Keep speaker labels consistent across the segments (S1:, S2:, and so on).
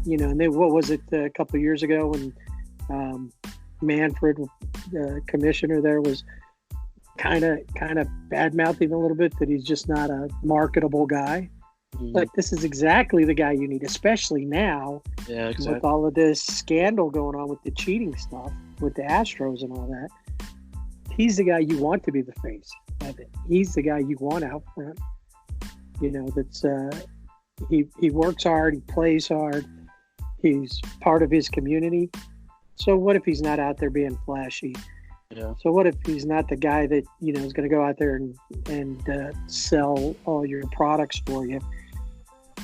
S1: and then what was it a couple of years ago when Manfred, the commissioner there, was kind of bad mouthing a little bit that he's just not a marketable guy. Like, this is exactly the guy you need, especially now with all of this scandal going on with the cheating stuff with the Astros and all that. He's the guy you want to be the face of it. He's the guy you want out front. That's he works hard, he plays hard, he's part of his community. So what if he's not out there being flashy?
S2: Yeah.
S1: So what if he's not the guy that is going to go out there and sell all your products for you?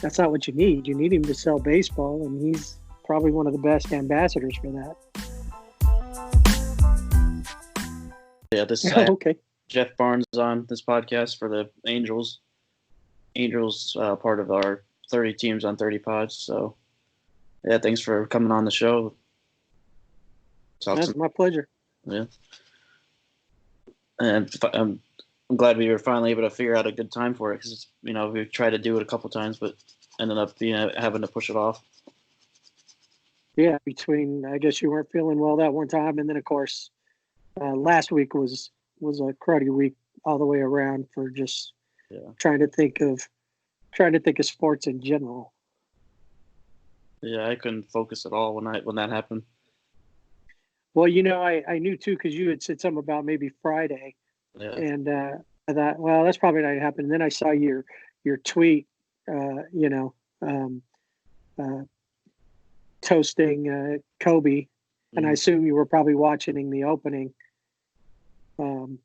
S1: That's not what you need. You need him to sell baseball, and he's probably one of the best ambassadors for that.
S2: Yeah, this is
S1: okay.
S2: Jeff Barnes on this podcast for the Angels. Angels, part of our 30 teams on 30 pods. So, yeah, thanks for coming on the show.
S1: That's my pleasure.
S2: Yeah. And I'm glad we were finally able to figure out a good time for it because, we tried to do it a couple times, but ended up having to push it off.
S1: Yeah, I guess you weren't feeling well that one time. And then, of course, last week was a cruddy week all the way around for just trying to think of sports in general.
S2: Yeah, I couldn't focus at all when that happened.
S1: Well, I knew too because you had said something about maybe Friday, and I thought, well, that's probably not going to happen. And then I saw your tweet, toasting Kobe, and I assume you were probably watching the opening, of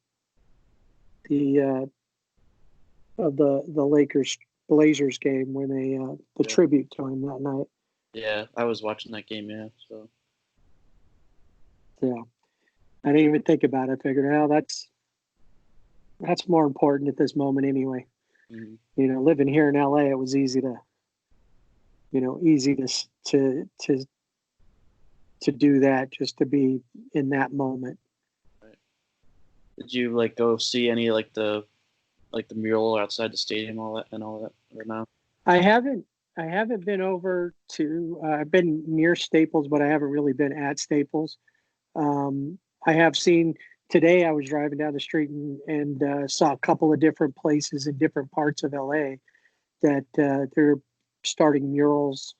S1: the Lakers Blazers game when they the tribute to him that night.
S2: Yeah, I was watching that game. Yeah, so.
S1: Yeah, I didn't even think about it. I figured, well, that's more important at this moment anyway.
S2: Mm-hmm.
S1: Living here in LA, it was easy to do that, just to be in that moment.
S2: Right. Did you go see any the mural outside the stadium, all that or no?
S1: I haven't been over to. I've been near Staples, but I haven't really been at Staples. I have seen today. I was driving down the street and saw a couple of different places in different parts of LA that they're starting murals,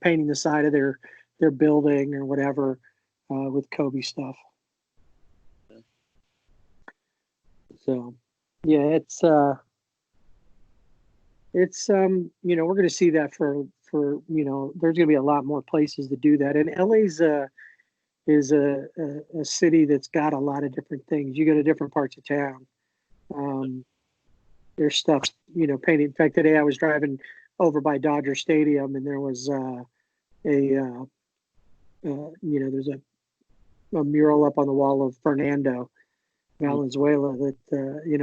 S1: painting the side of their building or whatever with Kobe stuff.
S2: Yeah.
S1: So, yeah, it's we're going to see that for there's going to be a lot more places to do that, and LA's is a city that's got a lot of different things. You go to different parts of town. There's stuff, painted. In fact, today I was driving over by Dodger Stadium, and there was there's a mural up on the wall of Fernando Valenzuela that,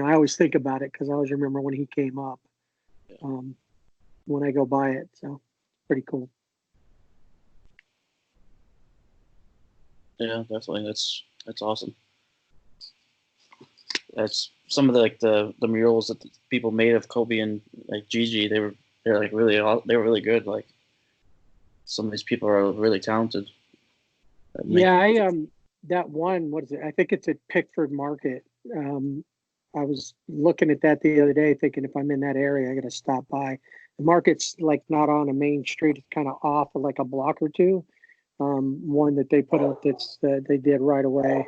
S1: I always think about it because I always remember when he came up when I go by it. So pretty cool.
S2: Yeah, definitely. That's awesome. That's some of the murals that the people made of Kobe and Gigi. They're really good. Like, some of these people are really talented.
S1: Yeah, that one, what is it? I think it's at Pickford Market. I was looking at that the other day, thinking if I'm in that area, I got to stop by. The market's not on a main street; it's kind of off for a block or two. One that they put up that they did right away.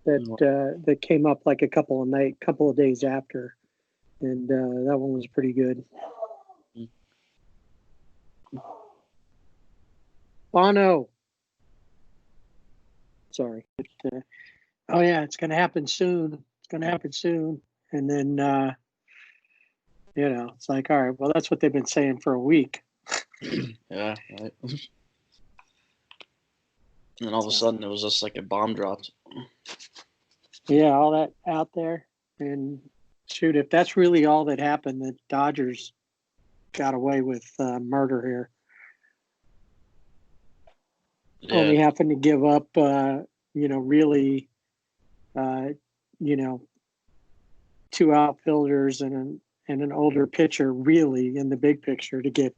S1: That came up a couple of days after, and that one was pretty good. Bono. Sorry. Oh yeah, it's going to happen soon. And then it's like, all right, well, that's what they've been saying for a week.
S2: Yeah, right. And all of a sudden, it was just like a bomb dropped.
S1: Yeah, all that out there. And shoot, if that's really all that happened, the Dodgers got away with murder here. Yeah. Only having to give up, really, two outfielders and an older pitcher, really, in the big picture to get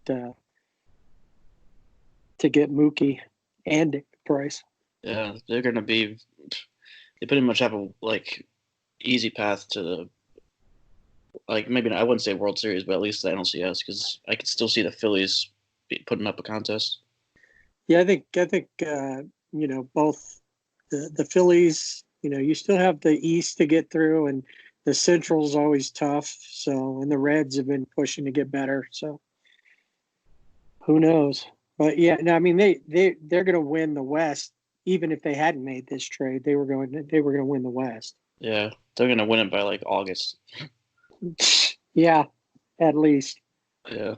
S1: to get Mookie and Price.
S2: Yeah, they're gonna be. They pretty much have a easy path to the maybe I wouldn't say World Series, but at least the NLCS because I could still see the Phillies putting up a contest.
S1: Yeah, I think both the Phillies. You still have the East to get through, and the Central's always tough. So, and the Reds have been pushing to get better. So, who knows? But yeah, no, I mean they're going to win the West. Even if they hadn't made this trade, they were going to win the West.
S2: Yeah, they're going to win it by August.
S1: Yeah, at least.
S2: Yeah,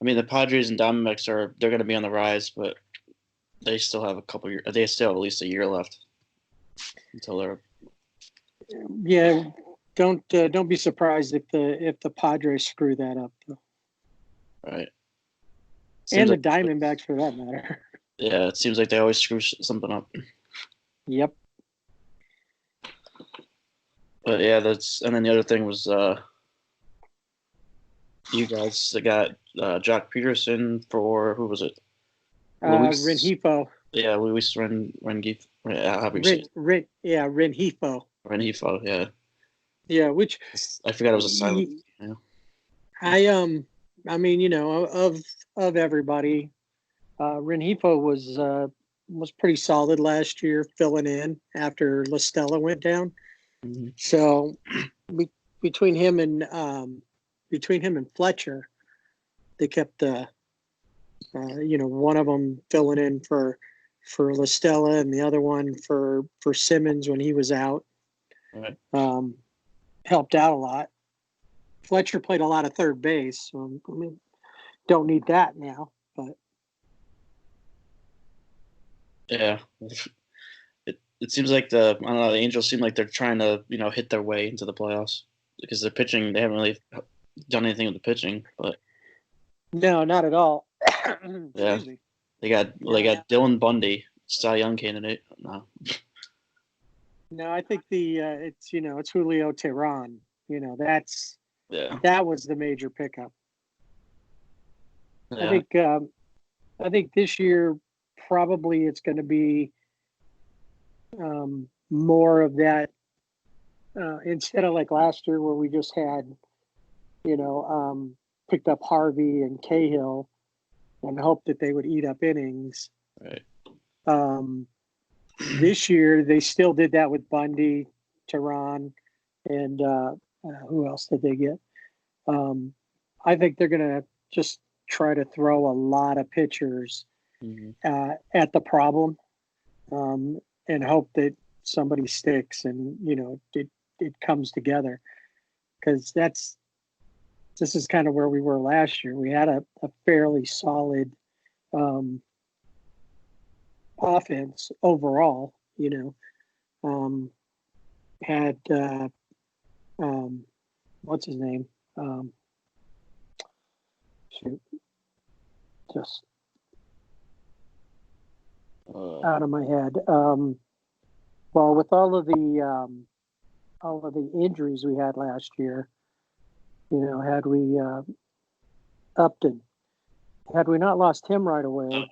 S2: I mean the Padres and Diamondbacks they're going to be on the rise, but they still have a couple years. They still have at least a year left until they're.
S1: Yeah, don't be surprised if the Padres screw that up. Though.
S2: Right.
S1: And the Diamondbacks, for that matter.
S2: Yeah, it seems like they always screw something up.
S1: Yep.
S2: But yeah, and then the other thing was you guys got Jock Pederson for who was it?
S1: Rengifo.
S2: Yeah, Luis Rengifo. How do you say it?
S1: Rengifo.
S2: Rengifo, yeah.
S1: Yeah, which
S2: I forgot it was a silent. Yeah.
S1: I mean, of everybody, Rengifo was pretty solid last year, filling in after La Stella went down.
S2: Mm-hmm.
S1: So between him and Fletcher, they kept one of them filling in for La Stella and the other one for Simmons when he was out.
S2: Right.
S1: Helped out a lot. Fletcher played a lot of third base, so I mean, don't need that now. But
S2: yeah, it seems like the Angels seem like they're trying to hit their way into the playoffs because their pitching they haven't really done anything with the pitching, but
S1: no, not at all.
S2: Yeah, they got Dylan Bundy, Cy Young candidate.
S1: No, I think it's Julio Teheran. That was the major pickup. Yeah. I think this year probably it's going to be more of that instead of like last year where we just had picked up Harvey and Cahill and hoped that they would eat up innings.
S2: Right.
S1: This year they still did that with Bundy, Teheran, and who else did they get? I think they're going to just try to throw a lot of pitchers at the problem and hope that somebody sticks and, it comes together. Because this is kind of where we were last year. We had a fairly solid offense overall, had what's his name? Just out of my head. Well, with all of the injuries we had last year, had we Upton, had we not lost him right away,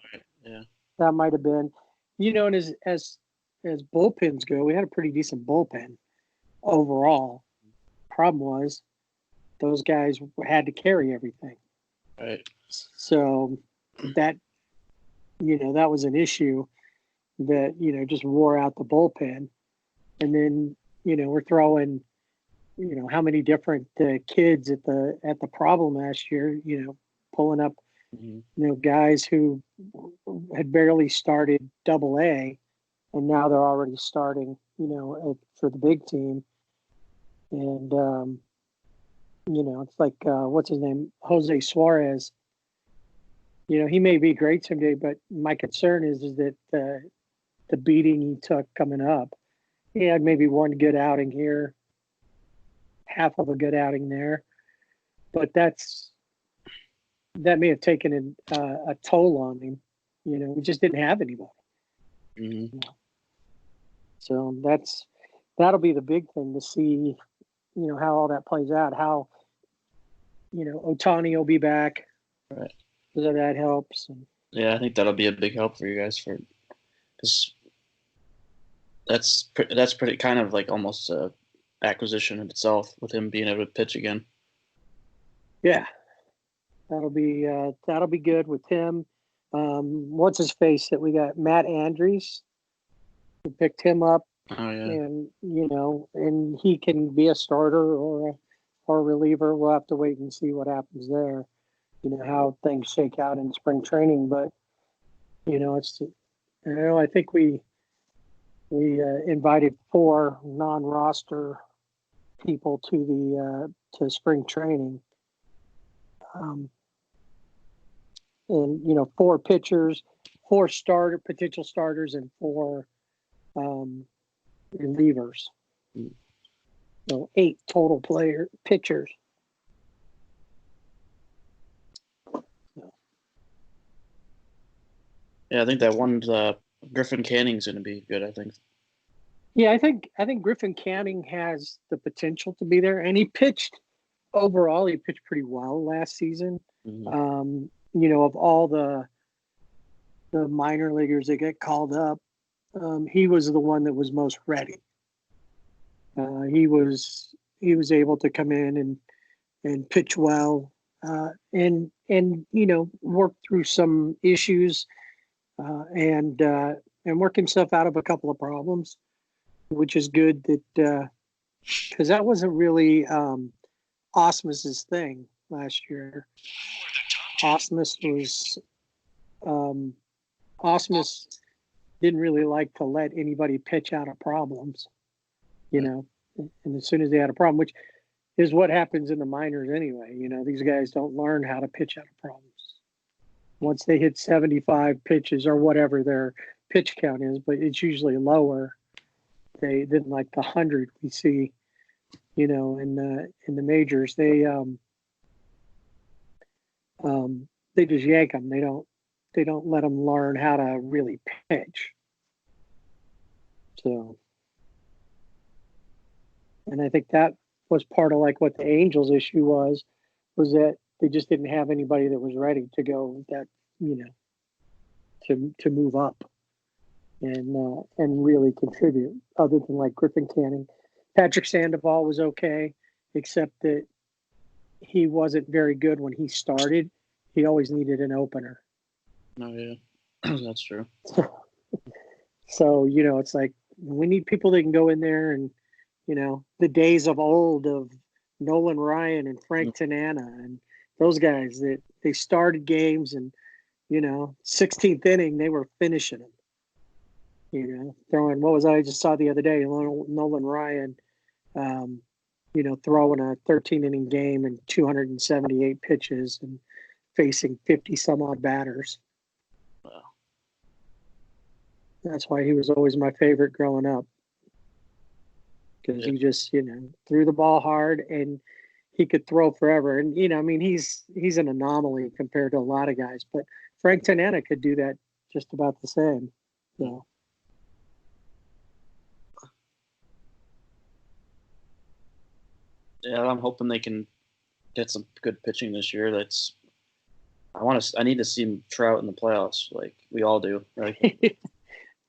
S1: that might have been, and as bullpens go, we had a pretty decent bullpen overall. Problem was, those guys had to carry everything.
S2: Right.
S1: So that was an issue that just wore out the bullpen, and then we're throwing how many different kids at the problem last year. Pulling up guys who had barely started Double-A, and now they're already starting for the big team, and it's like what's his name, Jose Suarez. He may be great someday, but my concern is that the beating he took coming up, he had maybe one good outing here, half of a good outing there, but that may have taken a toll on him. We just didn't have anybody.
S2: Mm-hmm.
S1: So that'll be the big thing to see, how all that plays out. How, Ohtani will be back.
S2: Right.
S1: So that helps. And
S2: Yeah, I think that'll be a big help for you guys because that's pretty kind of like almost a acquisition in itself with him being able to pitch again.
S1: Yeah, that'll be good with him. What's his face that we got? Matt Andrews. We picked him up,
S2: Oh yeah,
S1: and and he can be a starter or a reliever. We'll have to wait and see what happens there. How things shake out in spring training, but it's I think we invited 4 non-roster people to the to spring training, and 4 pitchers, 4 potential starters, and 4 relievers. So 8 total pitchers.
S2: yeah. I think that one Griffin Canning's going to be good. I think.
S1: Yeah, I think Griffin Canning has the potential to be there, and he pitched overall. He pitched pretty well last season.
S2: Mm-hmm.
S1: Of all the minor leaguers that get called up, he was the one that was most ready. He was able to come in and pitch well, and work through some issues, and work himself out of a couple of problems, which is good that because that wasn't really Osmus's thing last year. Osmus was Osmus didn't really like to let anybody pitch out of problems, and as soon as they had a problem, which is what happens in the minors anyway. These guys don't learn how to pitch out of problems. Once they hit 75 pitches or whatever their pitch count is, but it's usually lower. They didn't like the 100 we see, in the majors. They just yank them. They don't let them learn how to really pitch. So, and I think that was part of like what the Angels' issue was that they just didn't have anybody that was ready to go to move up and really contribute, other than like Griffin Canning. Patrick Sandoval was okay, except that he wasn't very good when he started. He always needed an opener.
S2: Oh yeah, that's true.
S1: So it's like we need people that can go in there and the days of old of Nolan Ryan and Frank Tanana and those guys that they started games and 16th inning they were finishing them. Throwing, what was I just saw the other day, Nolan Ryan throwing a 13-inning game and 278 pitches and facing 50 some odd batters.
S2: Wow.
S1: That's why he was always my favorite growing up, because he just threw the ball hard and he could throw forever. And he's an anomaly compared to a lot of guys, but Frank Tanana could do that just about the same. So.
S2: Yeah, I'm hoping they can get some good pitching this year. I need to see Trout in the playoffs, like we all do. Right.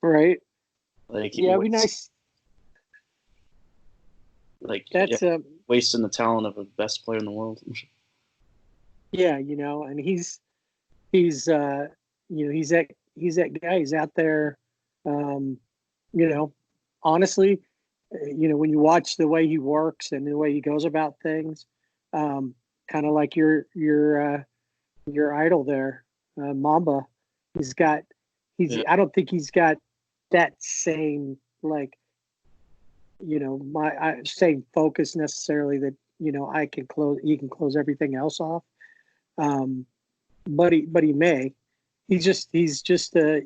S1: Right.
S2: Like
S1: yeah, it'd be nice.
S2: Like
S1: that's
S2: wasting the talent of the best player in the world.
S1: Yeah, and he's that guy. He's out there. Honestly, when you watch the way he works and the way he goes about things, kind of like your idol there, Mamba. I don't think he's got that same same focus necessarily that he can close everything else off. But he may. He's just he's a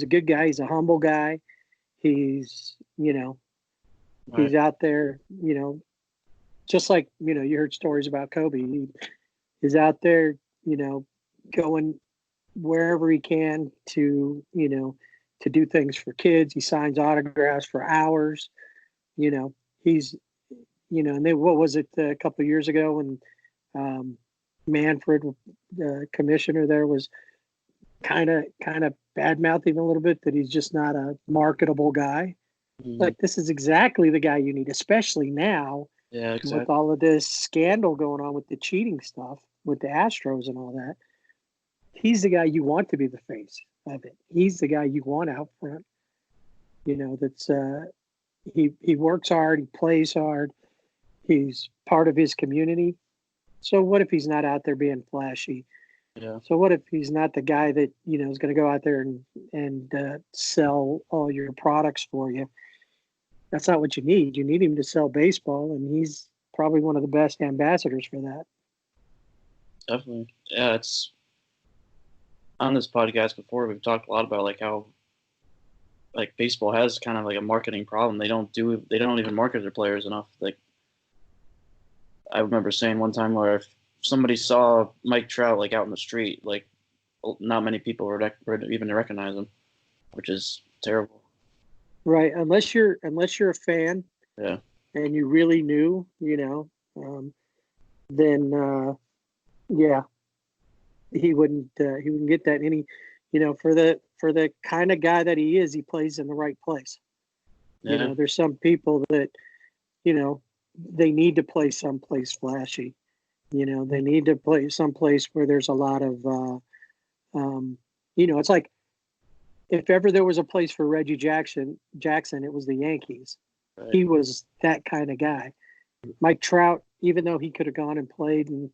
S1: good guy. He's a humble guy. He's he's out there, just like you heard stories about Kobe. He is out there, going wherever he can to to do things for kids. He signs autographs for hours. He's and then what was it a couple of years ago when Manfred, the commissioner there, was kind of bad mouth him a little bit that he's just not a marketable guy. Like, this is exactly the guy you need, especially now
S2: Yeah,
S1: with
S2: exactly.
S1: all of this scandal going on with the cheating stuff with the Astros and all that. He's the guy you want to be the face of it. He's the guy you want out front. That's he works hard, he plays hard, he's part of his community. So what if he's not out there being flashy?
S2: Yeah.
S1: So what if he's not the guy that is going to go out there and sell all your products for you? That's not what you need. You need him to sell baseball, and he's probably one of the best ambassadors for that.
S2: Definitely. Yeah, it's on this podcast before we've talked a lot about like how like baseball has kind of like a marketing problem. They don't even market their players enough. Like I remember saying one time where if somebody saw Mike Trout like out in the street, like not many people would even recognize him, which is terrible.
S1: Right, unless you're a fan,
S2: Yeah,
S1: and you really knew, then yeah, he wouldn't get that. Any, for the kind of guy that he is, he plays in the right place.
S2: yeah,
S1: There's some people that, they need to play someplace flashy. They need to play someplace where there's a lot of, it's like if ever there was a place for Reggie Jackson, it was the Yankees.
S2: right.
S1: He was that kind of guy. Mike Trout, even though he could have gone and played and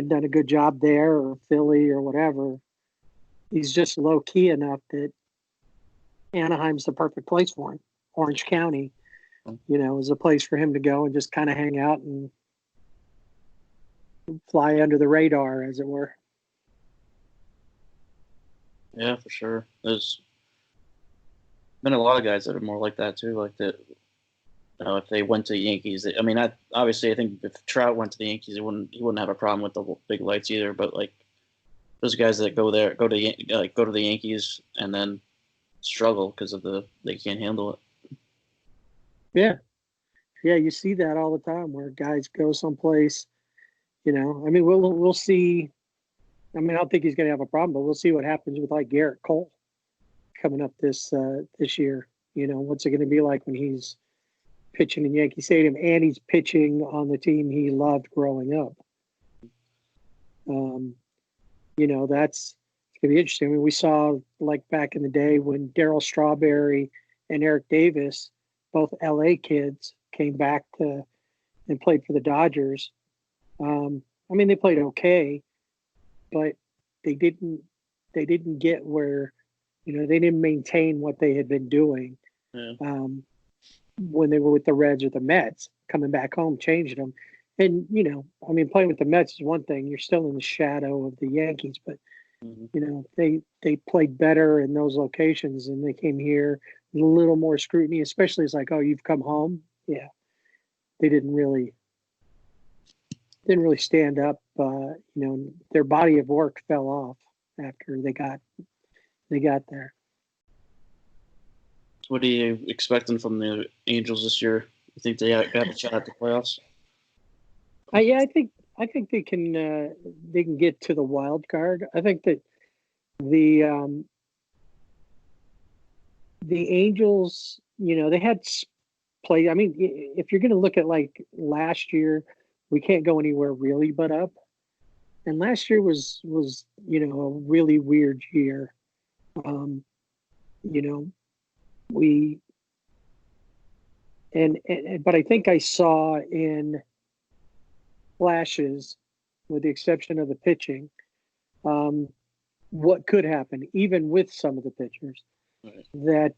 S1: done a good job there or Philly or whatever, he's just low key enough that Anaheim's the perfect place for him. Orange County, is a place for him to go and just kind of hang out and fly under the radar, as it were.
S2: Yeah, for sure. There's been a lot of guys that are more like that too. Like that, if they went to the Yankees, obviously I think if Trout went to the Yankees, he wouldn't have a problem with the big lights either. But like those guys that go to the Yankees and then struggle because they can't handle it.
S1: Yeah, you see that all the time where guys go someplace. We'll see. I don't think he's going to have a problem, but we'll see what happens with like Garrett Cole coming up this year. What's it going to be like when he's pitching in Yankee Stadium and he's pitching on the team he loved growing up? That's going to be interesting. We saw like back in the day when Darryl Strawberry and Eric Davis, both LA kids, came back and played for the Dodgers. They played okay, but they didn't get where, they didn't maintain what they had been doing.
S2: Yeah.
S1: When they were with the Reds or the Mets. Coming back home changed them. And, playing with the Mets is one thing. You're still in the shadow of the Yankees, but, they played better in those locations, and they came here with a little more scrutiny, especially it's like, oh, you've come home. Yeah. They didn't really stand up. Their body of work fell off after they got there.
S2: What are you expecting from the Angels this year? You think they have a shot at the playoffs?
S1: Yeah, I think they can get to the wild card. I think that the Angels, they had play. If you're going to look at like last year, we can't go anywhere really but up. And last year was a really weird year. But I think I saw in flashes, with the exception of the pitching, what could happen, even with some of the pitchers,
S2: Right.
S1: that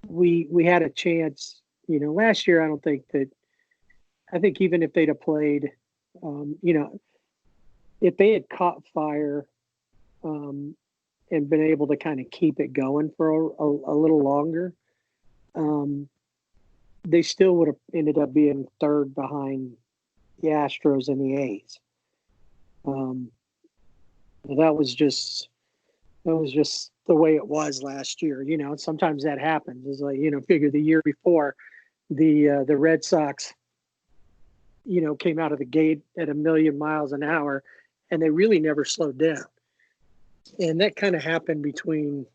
S1: we had a chance. Last year I think even if they'd have played, if they had caught fire and been able to kind of keep it going for a little longer, they still would have ended up being third behind the Astros and the A's. That was just the way it was last year. And sometimes that happens. It's like, figure the year before the Red Sox, came out of the gate at 1,000,000 miles an hour, and they really never slowed down. And that kind of happened between,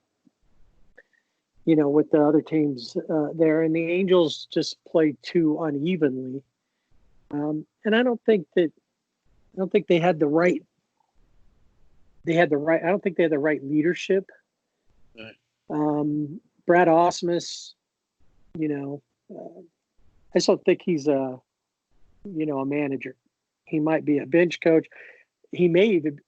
S1: with the other teams there, and the Angels just played too unevenly. And I don't think they had the right. I don't think they had the right leadership.
S2: Right.
S1: Brad Osmus, I still think he's a manager. He might be a bench coach. He may even,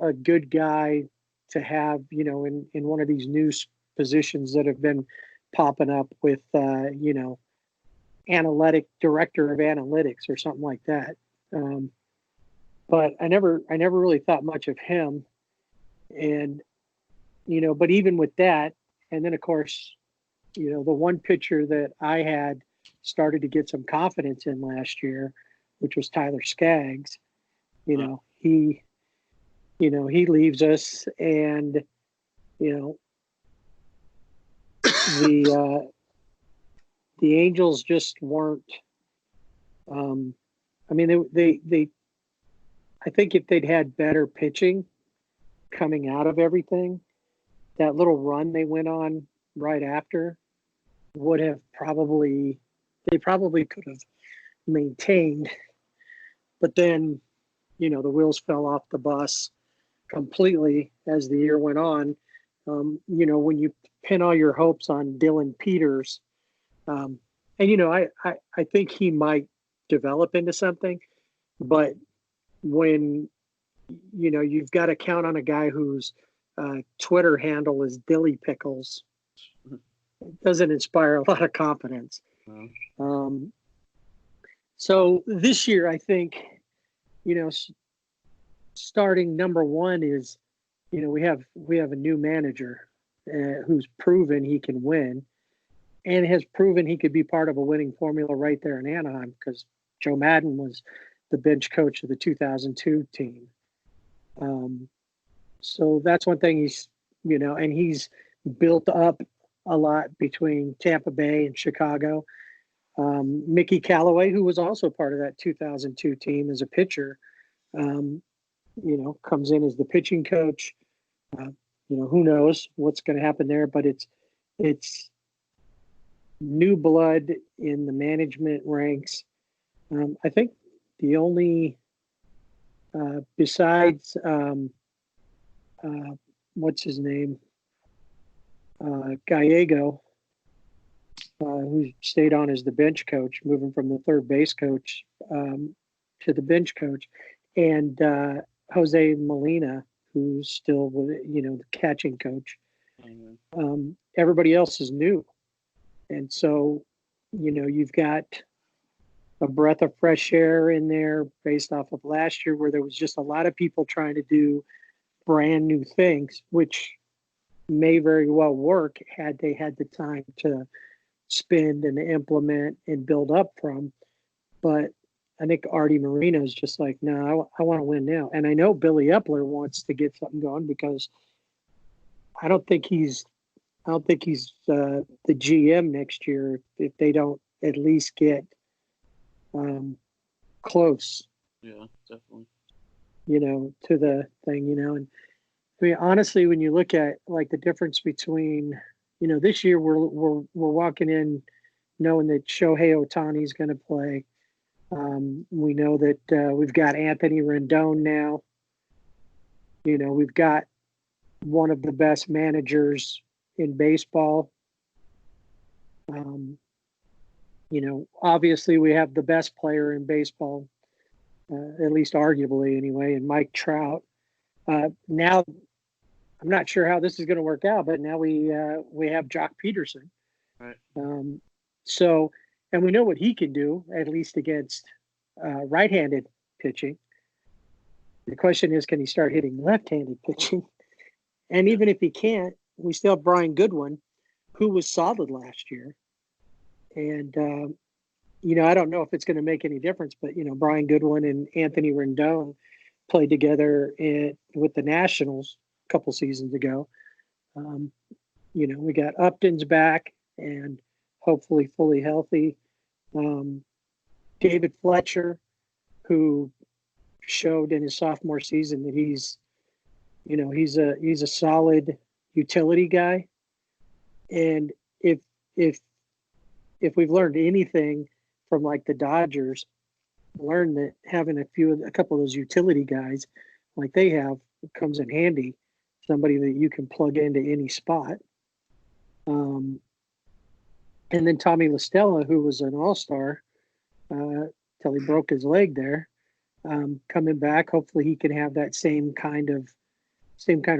S1: a good guy to have, in one of these new positions that have been popping up with, analytic director of analytics or something like that. But I never really thought much of him. And, but even with that, and then of course, the one pitcher that I had started to get some confidence in last year, which was Tyler Skaggs. He leaves us, and the Angels just weren't. They I think if they'd had better pitching coming out of everything, that little run they went on right after would have they probably could have maintained. But then, the wheels fell off the bus completely as the year went on. When you pin all your hopes on Dylan Peters, and I think he might develop into something, but when you've got to count on a guy whose Twitter handle is Dilly Pickles, it doesn't inspire a lot of confidence. So this year, I think, starting number one is, we have a new manager who's proven he can win, and has proven he could be part of a winning formula right there in Anaheim, because Joe Madden was the bench coach of the 2002 team. So that's one thing and he's built up a lot between Tampa Bay and Chicago. Mickey Callaway, who was also part of that 2002 team as a pitcher, comes in as the pitching coach. Who knows what's going to happen there, but it's new blood in the management ranks. I think the only, besides, what's his name? Gallego, who stayed on as the bench coach, moving from the third base coach to the bench coach, and Jose Molina, who's still the catching coach. Everybody else is new, and so you've got a breath of fresh air in there based off of last year, where there was just a lot of people trying to do brand new things, which may very well work had they had the time to spend and implement and build up from. But I think Artie Moreno is just like, no, I want to win now. And I know Billy Epler wants to get something going, because I don't think he's the GM next year if they don't at least get close.
S2: Yeah, definitely.
S1: To the thing, and I mean, honestly, when you look at like the difference between, this year we're walking in knowing that Shohei Ohtani is going to play. We know that we've got Anthony Rendon now. We've got one of the best managers in baseball. Obviously we have the best player in baseball, at least arguably anyway, and Mike Trout. Now, I'm not sure how this is going to work out, but now we have Jock Pederson.
S2: Right.
S1: So, and we know what he can do, at least against right-handed pitching. The question is, can he start hitting left-handed pitching? And even if he can't, we still have Brian Goodwin, who was solid last year. And, I don't know if it's going to make any difference, but, Brian Goodwin and Anthony Rendon played together with the Nationals a couple seasons ago. We got Upton's back and hopefully fully healthy. David Fletcher, who showed in his sophomore season that he's a solid utility guy. And if if if we've learned anything from like the Dodgers, learn that having a couple of those utility guys like they have comes in handy. Somebody that you can plug into any spot. And then Tommy LaStella, who was an all-star till he broke his leg there, coming back. Hopefully he can have that same kind of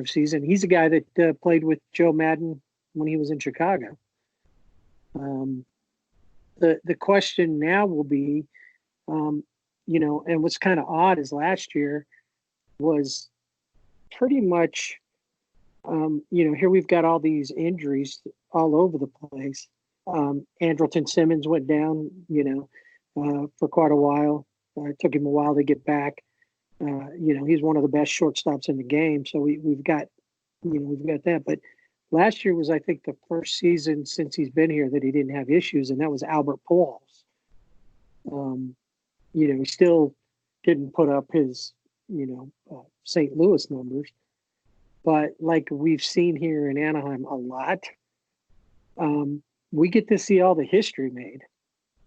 S1: season. He's a guy that played with Joe Madden when he was in Chicago. The question now will be, and what's kind of odd is last year was pretty much, here we've got all these injuries all over the place. Andrelton Simmons went down, for quite a while. It took him a while to get back. He's one of the best shortstops in the game. So we've got that. But last year was, I think, the first season since he's been here that he didn't have issues, and that was Albert Pujols. He still didn't put up his, St. Louis numbers. But like we've seen here in Anaheim a lot, we get to see all the history made.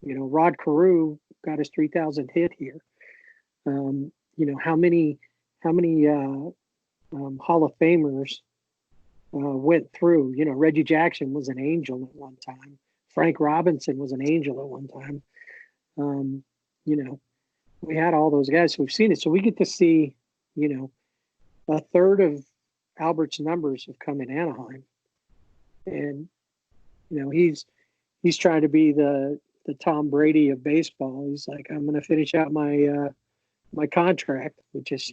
S1: Rod Carew got his 3,000th hit here. How many Hall of Famers went through. Reggie Jackson was an angel at one time. Frank Robinson was an angel at one time. We had all those guys, so we've seen it. So we get to see, a third of Albert's numbers have come in Anaheim, and he's trying to be the Tom Brady of baseball. He's like, I'm going to finish out my contract, which is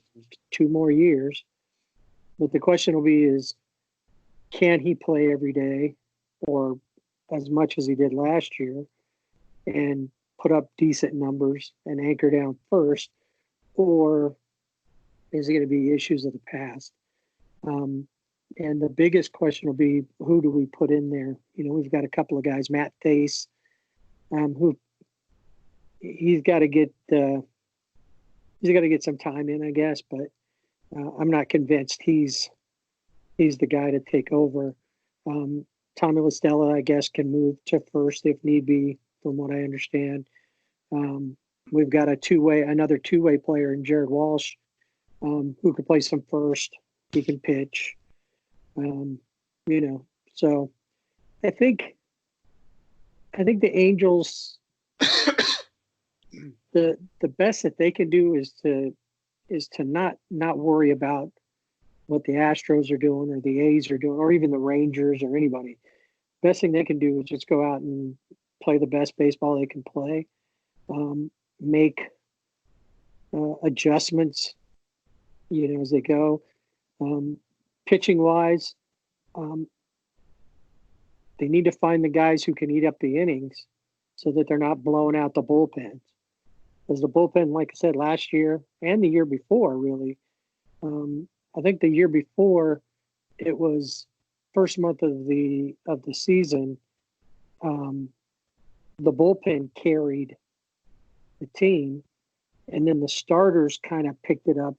S1: 2 more years. But the question will be is, can he play every day or as much as he did last year and put up decent numbers and anchor down first? Or is it going to be issues of the past? And the biggest question will be, who do we put in there? We've got a couple of guys, Matt Thace, who he's got to get some time in, I guess, but I'm not convinced he's the guy to take over. Tommy LaStella, I guess, can move to first if need be, from what I understand. We've got another two-way player in Jared Walsh, who can play some first. He can pitch. So I think the Angels, the best that they can do is to not worry about what the Astros are doing or the A's are doing or even the Rangers or anybody. Best thing they can do is just go out and play the best baseball they can play, make adjustments, as they go. Pitching wise, they need to find the guys who can eat up the innings so that they're not blowing out the bullpens. Because the bullpen, like I said, last year and the year before, really, I think the year before, it was first month of the season, the bullpen carried the team, and then the starters kind of picked it up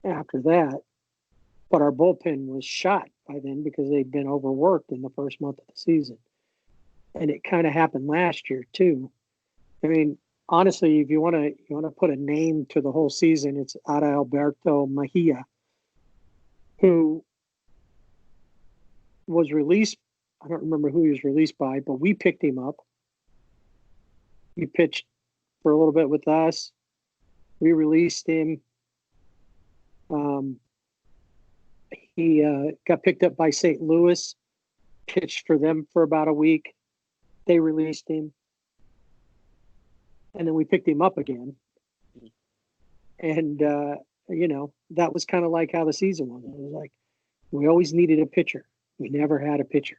S1: after that. But our bullpen was shot by then because they'd been overworked in the first month of the season. And it kind of happened last year too. I mean, honestly, if you want to put a name to the whole season, it's Adalberto Mejia, who was released. I don't remember who he was released by, but we picked him up. He pitched for a little bit with us. We released him. He got picked up by St. Louis, pitched for them for about a week. They released him. And then we picked him up again. And, that was kind of like how the season was. It was like, we always needed a pitcher. We never had a pitcher.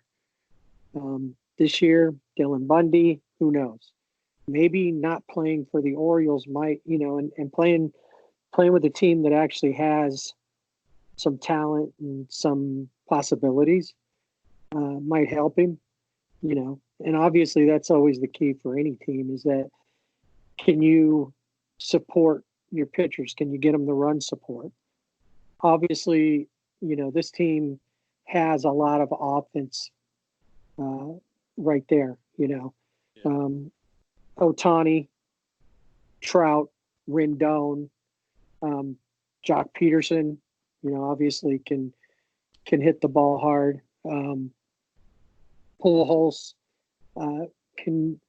S1: This year, Dylan Bundy, who knows? Maybe not playing for the Orioles might, and playing with a team that actually has some talent and some possibilities might help him, and obviously that's always the key for any team is that can you support your pitchers? Can you get them the run support? Obviously, this team has a lot of offense right there. Otani, Trout, Rendon, Jock Pederson, obviously can hit the ball hard. Pujols can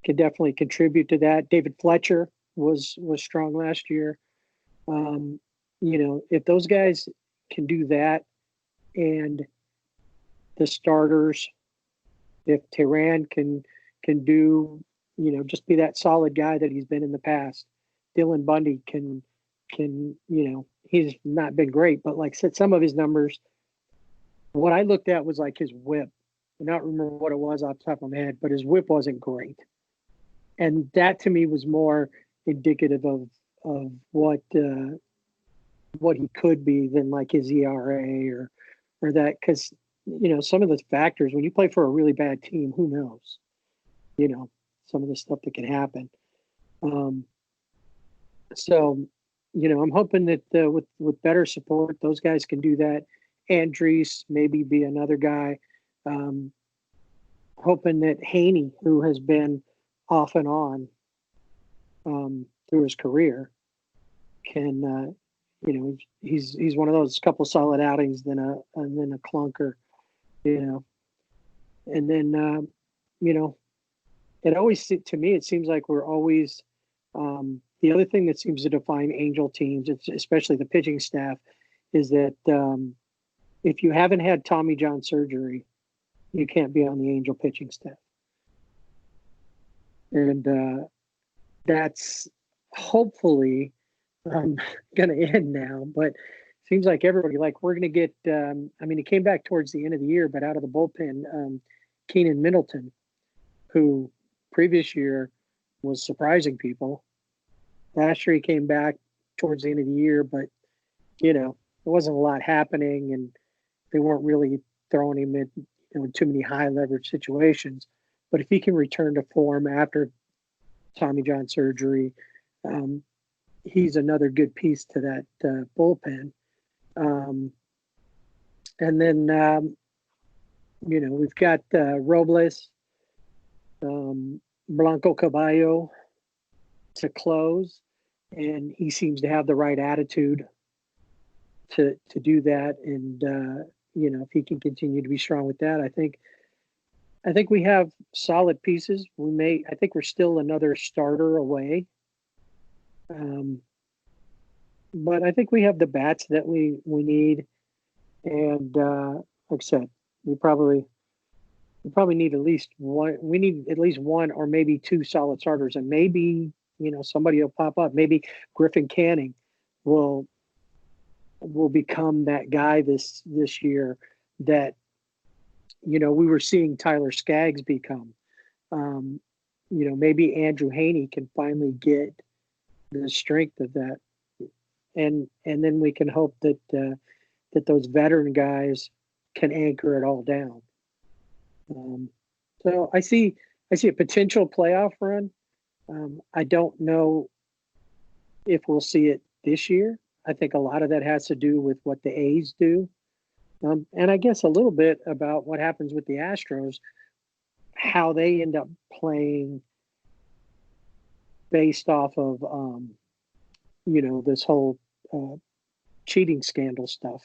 S1: definitely contribute to that. David Fletcher was strong last year. If those guys can do that, and the starters, if Tehran can do, just be that solid guy that he's been in the past. Dylan Bundy can he's not been great, but like I said, some of his numbers, what I looked at was like his whip. I don't remember what it was off the top of my head, but his whip wasn't great. And that to me was more indicative of what he could be than like his ERA or that, because some of the factors when you play for a really bad team, who knows? Some of the stuff that can happen. So I'm hoping that with better support, those guys can do that. Andres maybe be another guy. Hoping that Haney, who has been off and on through his career, can he's one of those couple solid outings, and then a clunker, and then it always, to me, it seems like we're always the other thing that seems to define Angel teams, especially the pitching staff, is that if you haven't had Tommy John surgery, you can't be on the Angel pitching staff. And that's hopefully going to end now. But it seems like everybody, like we're going to get, he came back towards the end of the year, but out of the bullpen, Keenan Middleton, who previous year was surprising people. Last year he came back towards the end of the year, but, there wasn't a lot happening, and they weren't really throwing him in too many high leverage situations. But if he can return to form after Tommy John surgery, he's another good piece to that bullpen. And then, we've got Robles, Blanco Caballo to close, and he seems to have the right attitude to do that. And if he can continue to be strong with that, I think we have solid pieces. I think we're still another starter away. But I think we have the bats that we need. And like I said, we probably need at least one. We need at least one or maybe two solid starters, and maybe somebody will pop up. Maybe Griffin Canning will become that guy this year that we were seeing Tyler Skaggs become. Maybe Andrew Haney can finally get the strength of that, and then we can hope that those veteran guys can anchor it all down. So I see a potential playoff run. I don't know if we'll see it this year. I think a lot of that has to do with what the A's do. And I guess a little bit about what happens with the Astros, how they end up playing based off of, this whole cheating scandal stuff.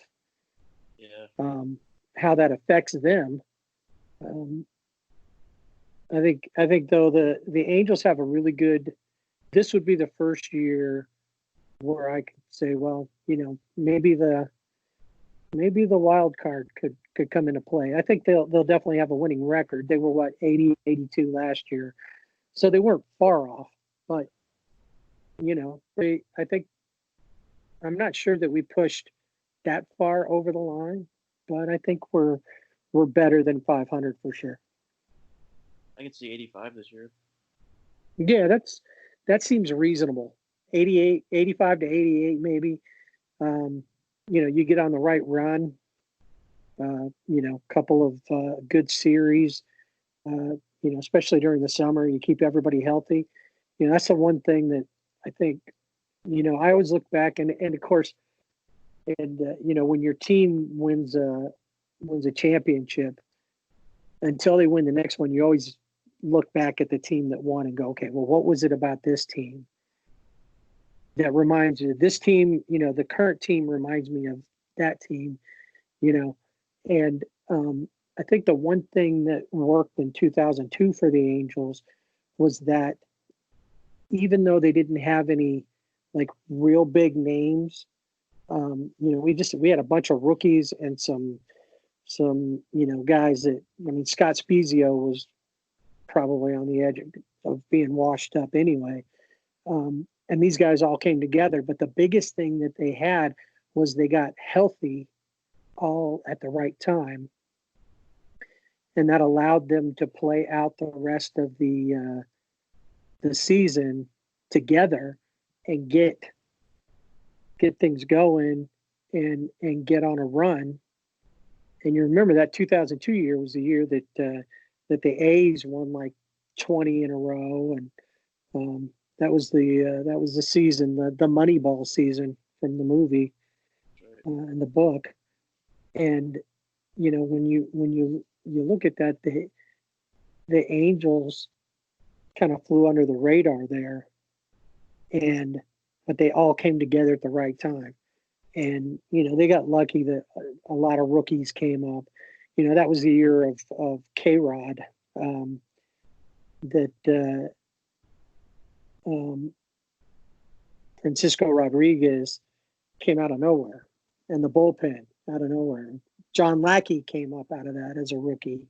S2: Yeah.
S1: How that affects them. I think though the Angels have a really good. This would be the first year where I could say, well, maybe the wild card could come into play. I think they'll definitely have a winning record. They were 80, 82 last year, so they weren't far off. But I think I'm not sure that we pushed that far over the line, but I think we're better than 500 for sure.
S2: I can see 85 this year.
S1: Yeah, that seems reasonable. 88, 85 to 88 maybe. You get on the right run. Couple of good series. Especially during the summer, you keep everybody healthy. That's the one thing that I think, I always look back and of course, and when your team wins a championship, until they win the next one, you always look back at the team that won and go, okay, well, what was it about this team that reminds you? This team, the current team reminds me of that team, and I think the one thing that worked in 2002 for the Angels was that even though they didn't have any like real big names, we had a bunch of rookies and some guys that, Scott Spezio was probably on the edge of being washed up anyway. And these guys all came together, but the biggest thing that they had was they got healthy all at the right time. And that allowed them to play out the rest of the season together and get things going and get on a run. And you remember that 2002 year was the year that the A's won like 20 in a row, and that was the season, the Moneyball season from the movie and the book. And when you look at that, the Angels kind of flew under the radar there, but they all came together at the right time. And, they got lucky that a lot of rookies came up. That was the year of K-Rod, that Francisco Rodriguez came out of nowhere, and the bullpen out of nowhere. John Lackey came up out of that as a rookie,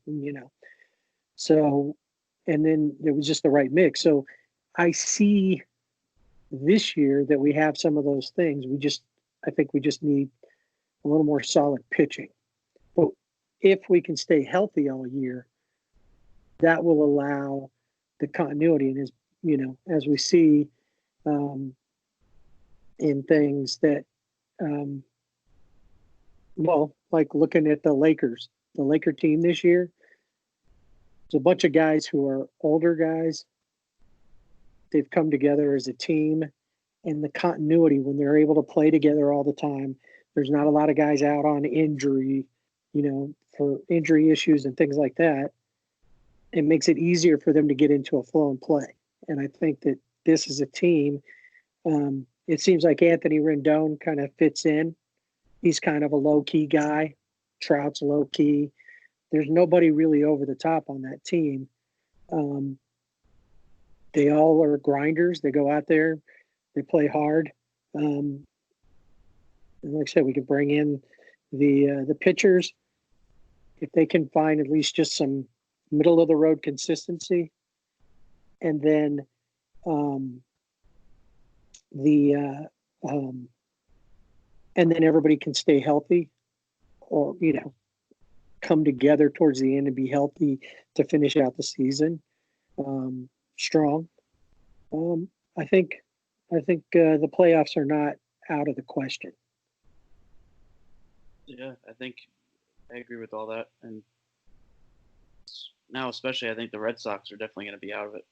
S1: So, and then it was just the right mix. So I see this year that we have some of those things. I think we just need a little more solid pitching. But if we can stay healthy all year, that will allow the continuity. And as we see in things that, like looking at the Laker team this year, there's a bunch of guys who are older guys. They've come together as a team, and the continuity when they're able to play together all the time. There's not a lot of guys out on injury, for injury issues and things like that. It makes it easier for them to get into a flow and play. And I think that this is a team. It seems like Anthony Rendon kind of fits in. He's kind of a low-key guy. Trout's low-key. There's nobody really over the top on that team. They all are grinders. They go out there. They play hard. And like I said, we could bring in the pitchers. If they can find at least just some middle-of-the-road consistency. And then and then everybody can stay healthy or, come together towards the end and be healthy to finish out the season strong. I think the playoffs are not out of the question.
S2: Yeah, I agree with all that. And now, especially, I think the Red Sox are definitely going to be out of it.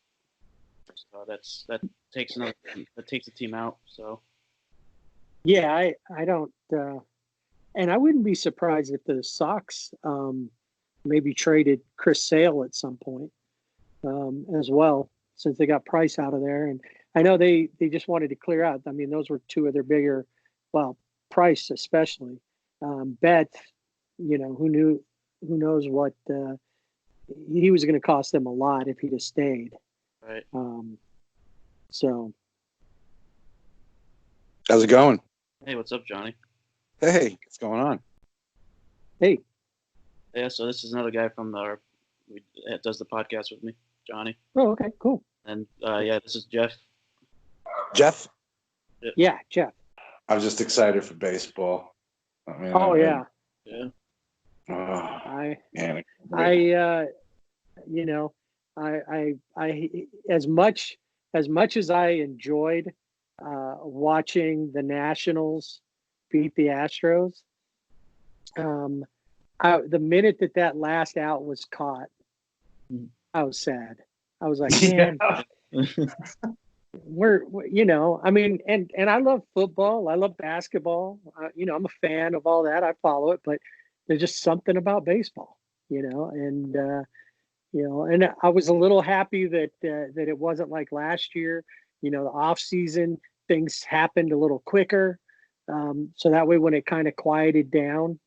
S2: So that takes a team out. So
S1: yeah, I don't, and I wouldn't be surprised if the Sox maybe traded Chris Sale at some point as well, since they got Price out of there. And I know they just wanted to clear out. I mean, those were two of their bigger, Price especially. Bet, who knows what he was going to cost them a lot if he'd have stayed.
S2: Right.
S1: So.
S3: How's it going?
S2: Hey, what's up, Johnny?
S3: Hey, what's going on?
S1: Hey.
S2: Yeah, so this is another guy from that does the podcast with me, Johnny.
S1: Oh, okay, cool.
S2: And this is Jeff.
S3: Jeff?
S1: Yeah, Jeff.
S3: I'm just excited for baseball.
S1: Yeah.
S3: I
S1: as much as I enjoyed watching the Nationals beat the Astros, the minute that last out was caught, I was sad. I was like, man, I mean, and I love football. I love basketball. I'm a fan of all that. I follow it, but there's just something about baseball, and I was a little happy that it wasn't like last year. The off season things happened a little quicker, so that way when it kind of quieted down,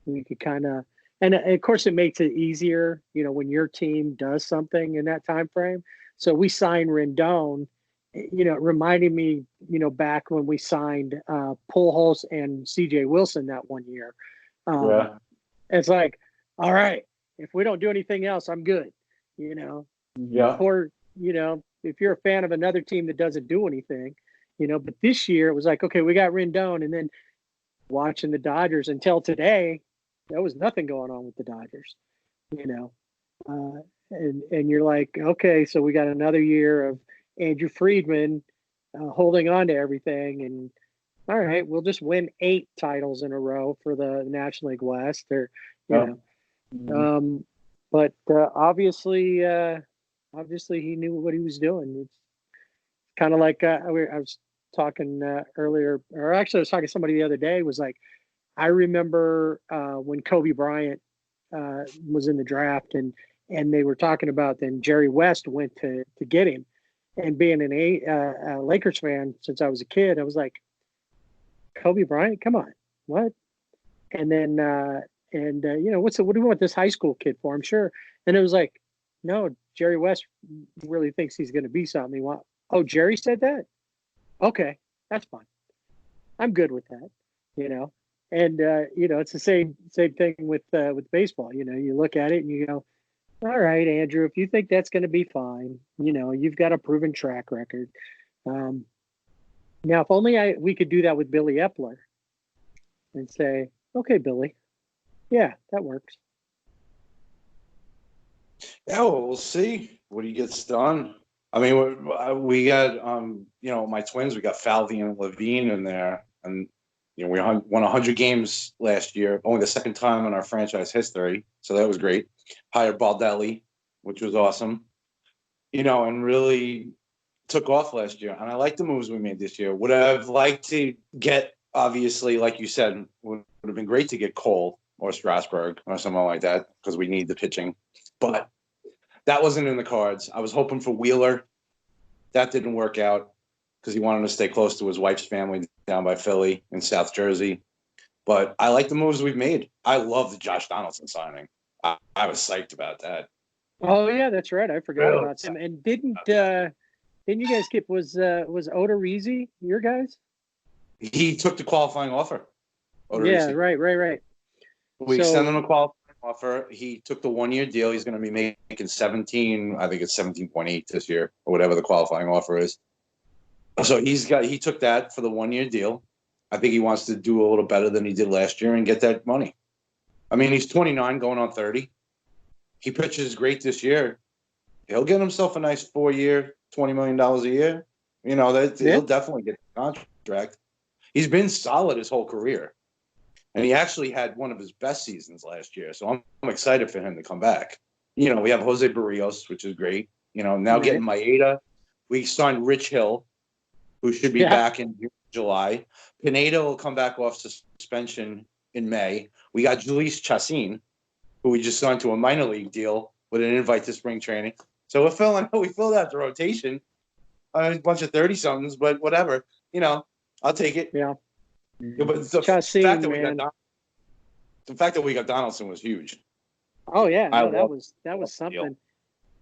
S1: we could kind of. And of course, it makes it easier, when your team does something in that time frame. So we signed Rendon. It reminded me, back when we signed Pujols and C.J. Wilson that one year.
S3: Yeah.
S1: It's like, all right, if we don't do anything else, I'm good.
S3: Yeah.
S1: Or, if you're a fan of another team that doesn't do anything, but this year it was like, okay, we got Rendon, and then watching the Dodgers until today, there was nothing going on with the Dodgers, and you're like, okay, so we got another year of Andrew Friedman holding on to everything, and all right, we'll just win 8 titles in a row for the National League West, or but obviously he knew what he was doing. It's kind of like I was talking earlier, or actually I was talking to somebody the other day. Was like, I remember when Kobe Bryant was in the draft, and they were talking about then Jerry West went to get him, and being a Lakers fan since I was a kid, I was like, Kobe Bryant, come on, what? And then what do we want this high school kid for? I'm sure. And it was like, no, Jerry West really thinks he's going to be something. Oh, Jerry said that? Okay, that's fine. I'm good with that, And it's the same thing with baseball. You look at it and you go, all right, Andrew, if you think that's going to be fine, you've got a proven track record. Now, if only we could do that with Billy Epler and say, okay, Billy, yeah, that works.
S3: Yeah, well, we'll see what he gets done. I mean, we got, my twins, we got Falvey and Levine in there. And, we won 100 games last year, only the second time in our franchise history. So that was great. Hired Baldelli, which was awesome. And really took off last year. And I like the moves we made this year. Would have liked to get, obviously, like you said, would have been great to get Cole or Strasburg or someone like that, because we need the pitching. But that wasn't in the cards. I was hoping for Wheeler. That didn't work out because he wanted to stay close to his wife's family down by Philly in South Jersey. But I like the moves we've made. I love the Josh Donaldson signing. I was psyched about that.
S1: Oh yeah, that's right. I forgot about him. And didn't you guys get was Odorizzi your guys?
S3: He took the qualifying offer.
S1: Odorizzi. Yeah, right.
S3: We extended him a qualifying offer. He took the 1-year deal. He's going to be making 17. I think it's 17.8 this year, or whatever the qualifying offer is. So he took that for the 1-year deal. I think he wants to do a little better than he did last year and get that money. I mean, he's 29 going on 30. He pitches great this year. He'll get himself a nice 4-year, $20 million a year. He'll definitely get the contract. He's been solid his whole career. And he actually had one of his best seasons last year. So I'm excited for him to come back. We have Jose Barrios, which is great. Now getting Maeda. We signed Rich Hill, who should be back in July. Pineda will come back off suspension in May. We got Jhoulys Chacin, who we just signed to a minor league deal with an invite to spring training. So we filled out the rotation. A bunch of 30-somethings, but whatever. I'll take it.
S1: Yeah.
S3: But the fact that we got Donaldson was huge.
S1: Oh yeah, that was something.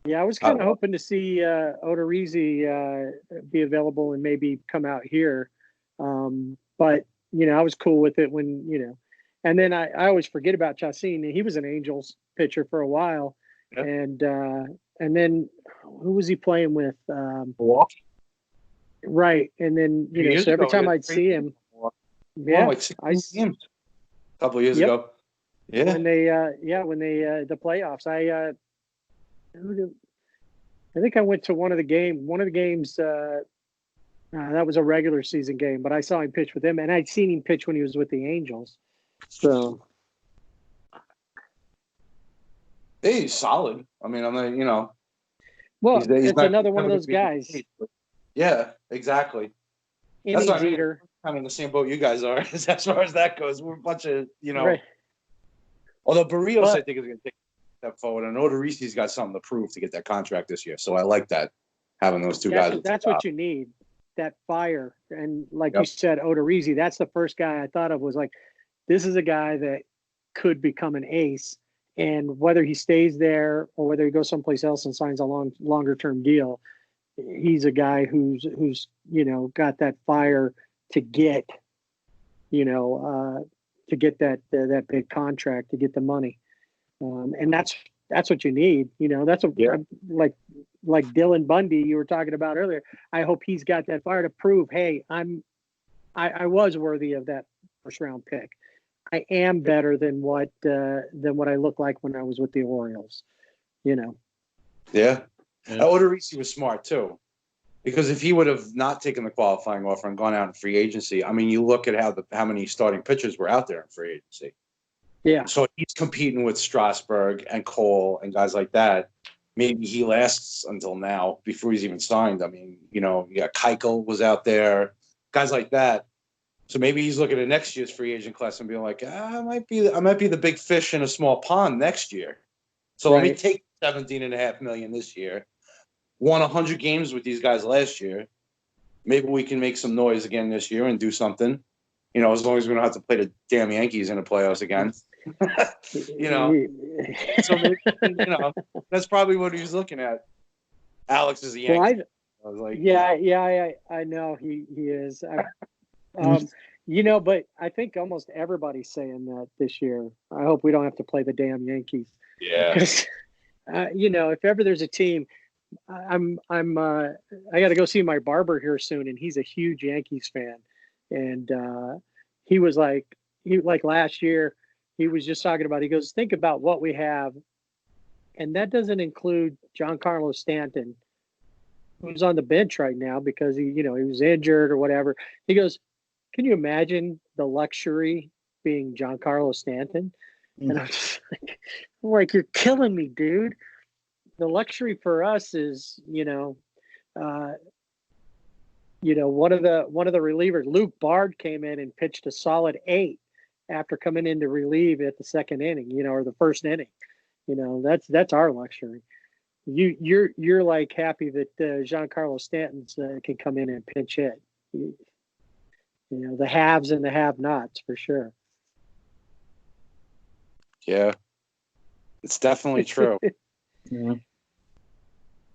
S1: Yeah, I was kind of hoping to see Odorizzi be available and maybe come out here, but I was cool with it when and then I always forget about Chacin. He was an Angels pitcher for a while, and then who was he playing with?
S3: Milwaukee.
S1: Right, and then so every time I'd see him. Yeah,
S3: like 16 games a couple of years ago. Yeah,
S1: when they the playoffs, I think I went to one of the games. That was a regular season game, but I saw him pitch with him, and I'd seen him pitch when he was with the Angels. So,
S3: he's solid. I mean, I'm not,
S1: Well, it's another one of those guys.
S3: Yeah, exactly.
S1: Innings
S3: That's what I mean.
S1: eater.
S3: I'm in the same boat you guys are as far as that goes. We're a bunch of,
S1: Right.
S3: Although Barrios, I think, is going to take a step forward, and Odorizzi's got something to prove to get that contract this year. So I like that, having those two guys.
S1: That's what you need, that fire. And like
S3: Yep.
S1: you said, Odorizzi, that's the first guy I thought of was like, this is a guy that could become an ace. And whether he stays there or whether he goes someplace else and signs a longer term deal, he's a guy who's got that fire to get that big contract, to get the money, and that's what you need. That's like Dylan Bundy you were talking about earlier. I hope he's got that fire to prove, hey, I was worthy of that first round pick. I am better than what I looked like when I was with the Orioles.
S3: Yeah. Odorizzi was smart too, because if he would have not taken the qualifying offer and gone out in free agency, I mean, you look at how many starting pitchers were out there in free agency.
S1: Yeah.
S3: So he's competing with Strasburg and Cole and guys like that. Maybe he lasts until now before he's even signed. I mean, Keuchel was out there, guys like that. So maybe he's looking at next year's free agent class and being like, I might be the big fish in a small pond next year. So Let me take $17.5 million this year. Won 100 games with these guys last year. Maybe we can make some noise again this year and do something. As long as we don't have to play the damn Yankees in the playoffs again. So maybe, that's probably what he's looking at. Alex is a Yankee.
S1: I was like, I know he is. But I think almost everybody's saying that this year. I hope we don't have to play the damn Yankees.
S3: Yeah.
S1: Because, if ever there's a team, I got to go see my barber here soon, and he's a huge Yankees fan, and he was like last year, he was just talking about. He goes, think about what we have, and that doesn't include Giancarlo Stanton, who's on the bench right now because he was injured or whatever. He goes, can you imagine the luxury being Giancarlo Stanton? And I'm just like, you're killing me, dude. The luxury for us is, one of the relievers, Luke Bard, came in and pitched a solid 8 after coming in to relieve at the second inning, or the first inning. That's our luxury. You're like happy that Giancarlo Stanton can come in and pinch hit. The haves and the have-nots for sure.
S3: Yeah, it's definitely true.
S1: Yeah.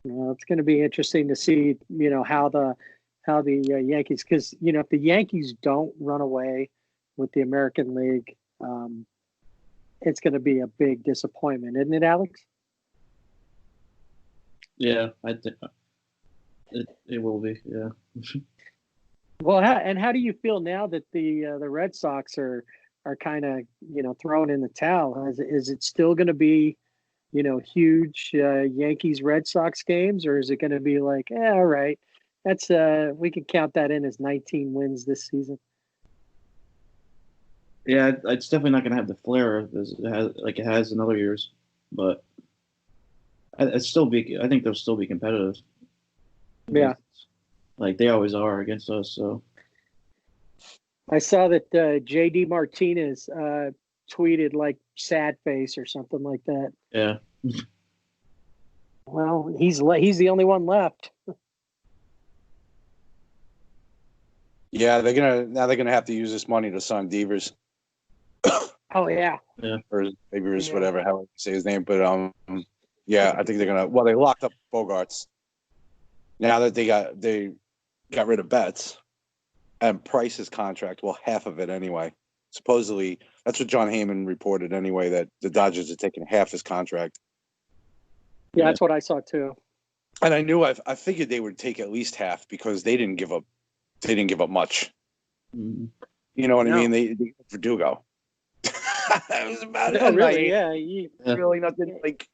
S1: It's going to be interesting to see, how the Yankees, because if the Yankees don't run away with the American League, it's going to be a big disappointment, isn't it, Alex?
S2: Yeah, I think it will be. Yeah.
S1: Well, how do you feel now that the Red Sox are kind of throwing in the towel? Is it still going to be huge Yankees Red Sox games, or is it going to be like, all right, that's we can count that in as 19 wins this season?
S2: Yeah, it's definitely not going to have the flair as it has in other years, but I think they'll still be competitive.
S1: Yeah,
S2: like they always are against us. So
S1: I saw that JD Martinez tweeted like sad face or something like that.
S2: Yeah.
S1: Well, he's the only one left.
S3: Yeah, they're gonna have to use this money to sign Devers.
S1: Oh yeah.
S2: Yeah.
S3: Or Devers, whatever, how you say his name. But yeah, I think they're gonna. Well, they locked up Bogarts. Now that they got rid of Betts and Price's contract, well, half of it anyway. Supposedly, that's what John Heyman reported anyway, that the Dodgers are taking half his contract.
S1: Yeah, that's what I saw too.
S3: And I figured they would take at least half because they didn't give up much.
S2: Mm-hmm.
S3: You know what I mean? They Verdugo. It was about it.
S1: Really? Yeah.
S3: Really nothing like,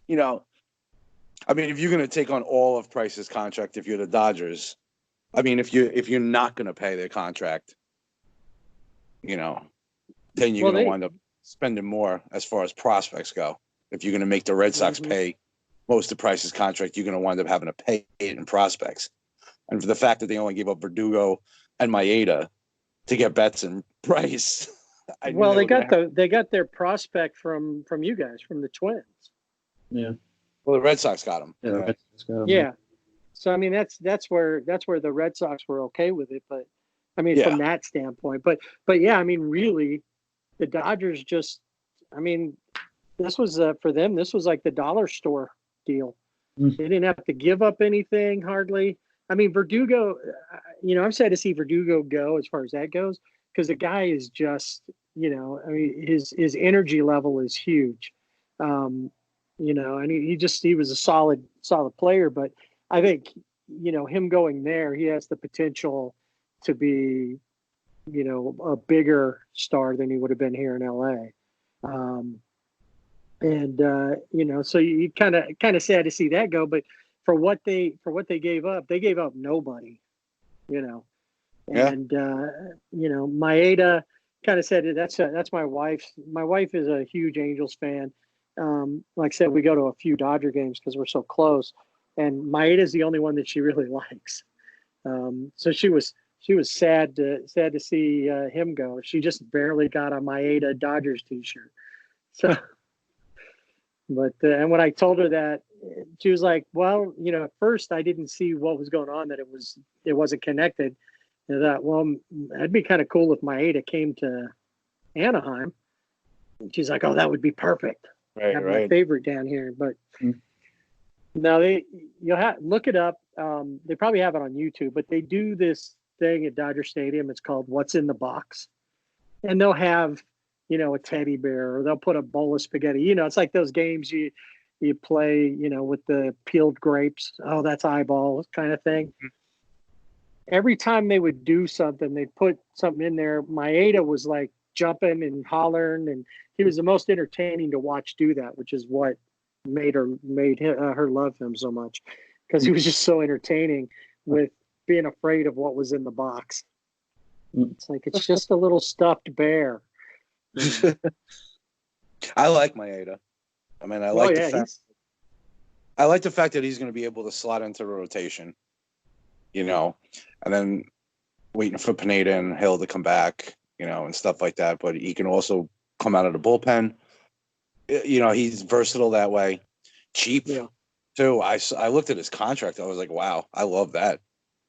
S3: I mean, if you're going to take on all of Price's contract, if you're the Dodgers, I mean, if you're not going to pay their contract, then you're going to wind up spending more as far as prospects go. If you're going to make the Red Sox pay most of Price's contract, you're going to wind up having to pay it in prospects. And for the fact that they only gave up Verdugo and Maeda to get Betts and Price.
S1: Well, they got their prospect from you guys, from the Twins.
S2: Yeah.
S3: Well, the Red Sox got him.
S2: Yeah. The Red Sox got him.
S1: Yeah. So I mean, that's where the Red Sox were okay with it, but I mean, from that standpoint, but yeah, I mean, really, the Dodgers just, I mean, this was for them. This was like the dollar store deal. They didn't have to give up anything hardly. I mean, Verdugo, I'm sad to see Verdugo go as far as that goes, because the guy is just, I mean, his energy level is huge. And he was a solid player, but I think, him going there, he has the potential to be, a bigger star than he would have been here in LA. So you kind of sad to see that go, but for what they gave up nobody, and Maeda kind of said that's my wife's. My wife is a huge Angels fan. Like I said, we go to a few Dodger games because we're so close, and Maeda is the only one that she really likes. So she was sad to see him go. She just barely got a Maeda Dodgers t-shirt. So, but and when I told her that, she was like, "Well, at first I didn't see what was going on, that it wasn't connected." And I thought, well, that'd be kind of cool if Maeda came to Anaheim. And she's like, "Oh, that would be perfect."
S3: Right,
S1: my favorite down here, but no, you'll look it up. They probably have it on YouTube, but they do this thing at Dodger Stadium. It's called "What's in the Box," and they'll have a teddy bear, or they'll put a bowl of spaghetti. It's like those games you play, with the peeled grapes. Oh, that's eyeball kind of thing. Every time they would do something, they'd put something in there. Maeda was like jumping and hollering, and he was the most entertaining to watch do that, which is what made her love him so much, because he was just so entertaining with being afraid of what was in the box. It's like, it's just a little stuffed bear.
S3: I like Maeda. I mean, I like the fact that he's going to be able to slot into the rotation, and then waiting for Pineda and Hill to come back, and stuff like that. But he can also come out of the bullpen. He's versatile that way. Cheap, too. I looked at his contract. I was like, wow, I love that.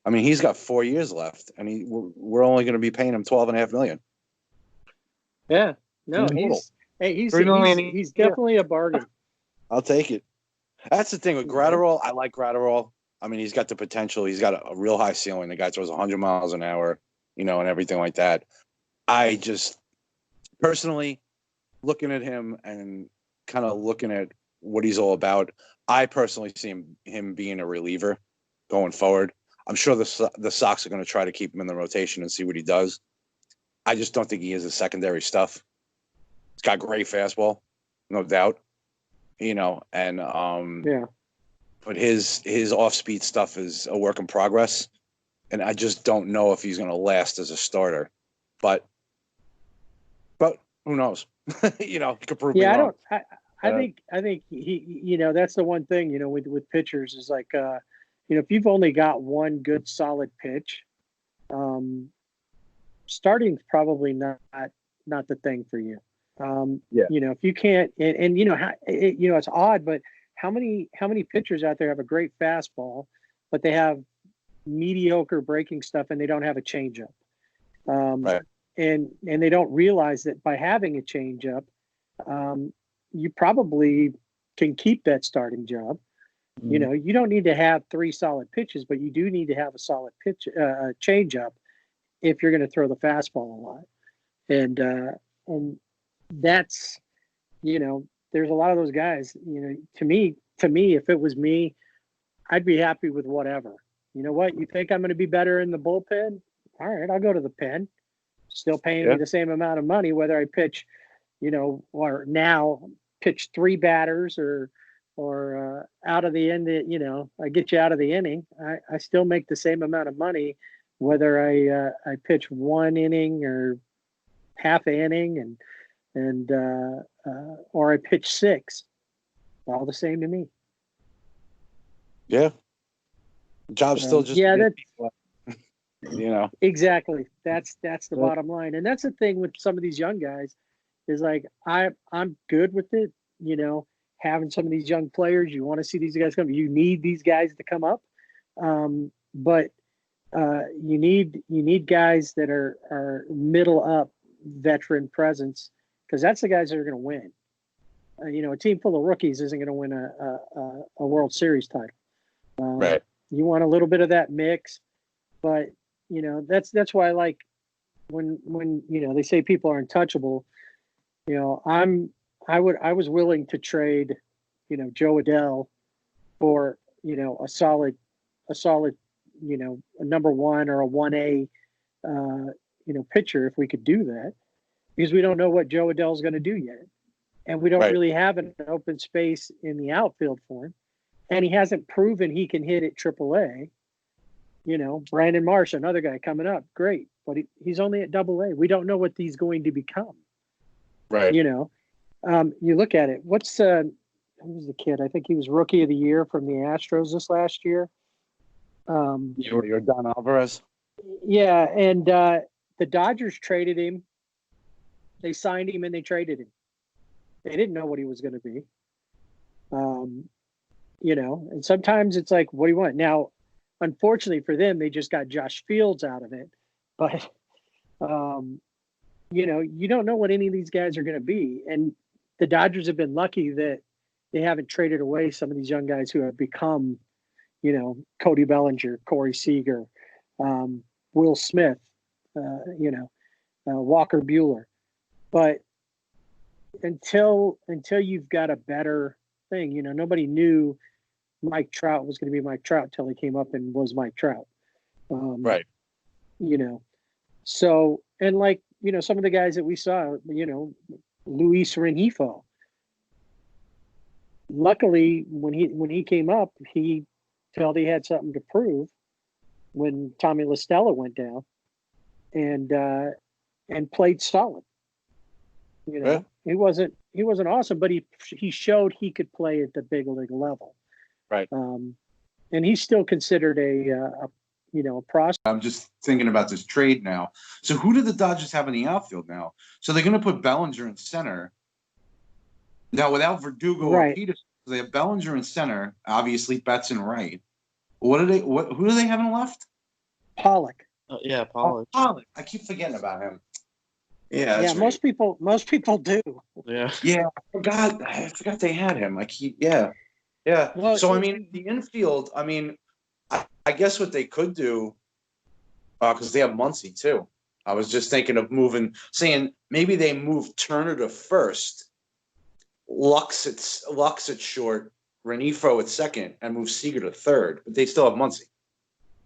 S3: I mean, he's got 4 years left, and we're only going to be paying him $12.5 million.
S1: Yeah, no, he's definitely a bargain.
S3: I'll take it. That's the thing with Gratterall. I like Gratterall. I mean, he's got the potential. He's got a real high ceiling. The guy throws 100 miles an hour, and everything like that. I just personally, looking at him and kind of looking at what he's all about, I personally see him being a reliever going forward. I'm sure the Sox are going to try to keep him in the rotation and see what he does. I just don't think he is a secondary stuff. He's got great fastball, no doubt. But his off-speed stuff is a work in progress, and I just don't know if he's going to last as a starter. But who knows? He could prove me wrong.
S1: I think he, that's the one thing, with pitchers is like, if you've only got one good solid pitch, starting's probably not the thing for you. If you can't, and it's odd, but how many pitchers out there have a great fastball, but they have mediocre breaking stuff and they don't have a changeup,
S3: right?
S1: And they don't realize that by having a changeup, you probably can keep that starting job. You don't need to have 3 solid pitches, but you do need to have a solid pitch, changeup, if you're going to throw the fastball a lot. And that's, there's a lot of those guys, to me, if it was me, I'd be happy with whatever. You know what? You think I'm going to be better in the bullpen? All right, I'll go to the pen. Still paying me the same amount of money, whether I pitch, or now pitch 3 batters or out of the end, I get you out of the inning. I still make the same amount of money, whether I pitch 1 inning or half an inning or I pitch 6. All the same to me.
S3: Yeah. Job's still just
S1: yeah, that exactly. That's the bottom line, and that's the thing with some of these young guys is like I'm good with it. Having some of these young players, you want to see these guys come. You need these guys to come up, but you need guys that are middle up veteran presence because that's the guys that are going to win. A team full of rookies isn't going to win a World Series title.
S3: Right.
S1: You want a little bit of that mix, but that's why I like when they say people are untouchable. I was willing to trade, Joe Adell for a solid, a number one or a 1A, pitcher if we could do that, because we don't know what Joe Adell is going to do yet, and we don't really have an open space in the outfield for him, and he hasn't proven he can hit at AAA. Brandon Marsh, another guy coming up, great, but he's only at AA. We don't know what he's going to become.
S3: Right.
S1: You look at it. Who was the kid? I think he was Rookie of the Year from the Astros this last year.
S3: You're Don Alvarez.
S1: Yeah, and the Dodgers traded him. They signed him and they traded him. They didn't know what he was going to be. And sometimes it's like, what do you want? Now, unfortunately for them, they just got Josh Fields out of it. But, you don't know what any of these guys are going to be. And the Dodgers have been lucky that they haven't traded away some of these young guys who have become, Cody Bellinger, Corey Seager, Will Smith, Walker Buehler. But until you've got a better thing, nobody knew Mike Trout was going to be Mike Trout till he came up and was Mike Trout.
S3: Right.
S1: So, and some of the guys that we saw, Luis Rengifo. Luckily, when he came up, he felt he had something to prove when Tommy La Stella went down and played solid. He wasn't awesome, but he showed he could play at the big league level.
S3: Right.
S1: And he's still considered a prospect.
S3: I'm just thinking about this trade now. So who do the Dodgers have in the outfield now? So they're going to put Bellinger in center. Now, without Verdugo or Pederson, they have Bellinger in center. Obviously, Betts in right. Who do they have in left?
S1: Pollock.
S2: Yeah, Pollock.
S3: Pollock. I keep forgetting about him. Yeah, that's
S1: right. Most people do.
S2: Yeah.
S3: Yeah, I forgot they had him. Yeah. Well, so the infield. I guess what they could do, because they have Muncy too. I was just thinking of saying maybe they move Turner to first, Lux at short, Rengifo at second, and move Seager to third. But they still have Muncy,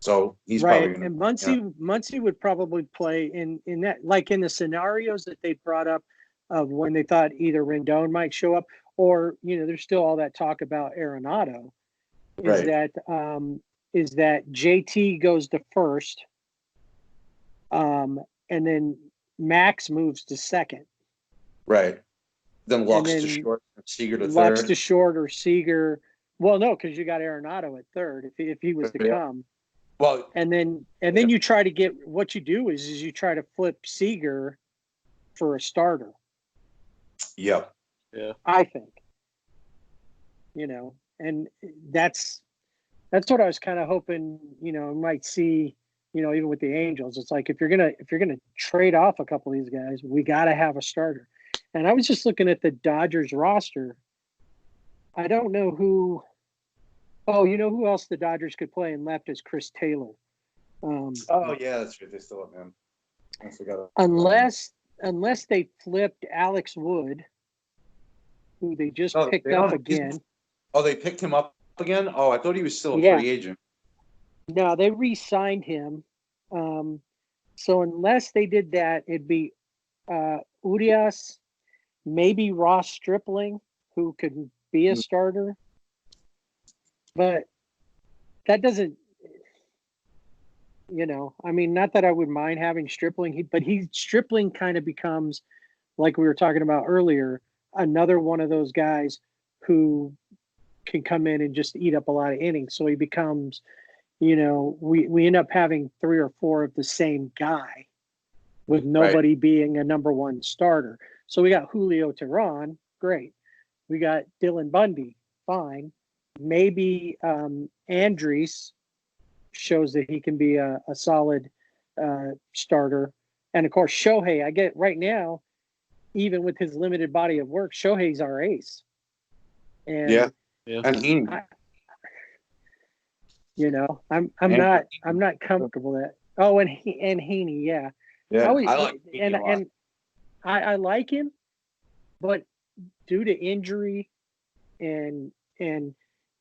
S3: so he's probably going to.
S1: And Muncy would probably play in that, like in the scenarios that they brought up of when they thought either Rendon might show up, or there's still all that talk about Arenado. Is that JT goes to first, and then Max moves to second.
S3: Right. Then Lux to short, Seager to third.
S1: Lux to short or Seager. Well, no, because you got Arenado at third if he was to come.
S3: Well,
S1: and then you try to get what you do is you try to flip Seager for a starter.
S3: Yep.
S2: Yeah.
S1: I think. And that's what I was kind of hoping, might see, even with the Angels. It's like if you're gonna trade off a couple of these guys, we got to have a starter. And I was just looking at the Dodgers roster. I don't know who. Oh, who else the Dodgers could play in left is Chris Taylor.
S3: Yeah, that's right. They still have him. I forgot.
S1: Unless they flipped Alex Wood, who they just picked up again.
S3: Oh, they picked him up again? Oh, I thought he was still a free agent.
S1: No, they re-signed him. So unless they did that, it'd be Urias, maybe Ross Stripling, who could be a starter. But that doesn't, not that I would mind having Stripling, but Stripling kind of becomes, like we were talking about earlier, another one of those guys who can come in and just eat up a lot of innings. So he becomes, we end up having 3 or 4 of the same guy with nobody being a number one starter. So we got Julio Teheran, great. We got Dylan Bundy, fine. Maybe Andres shows that he can be a solid starter. And of course, Shohei, I get right now, even with his limited body of work, Shohei's our ace. And
S3: and Heaney.
S1: I'm not comfortable with that. Oh, and Heaney, yeah.
S3: Yeah,
S1: I
S3: like Heaney a lot.
S1: and I like him, but due to injury and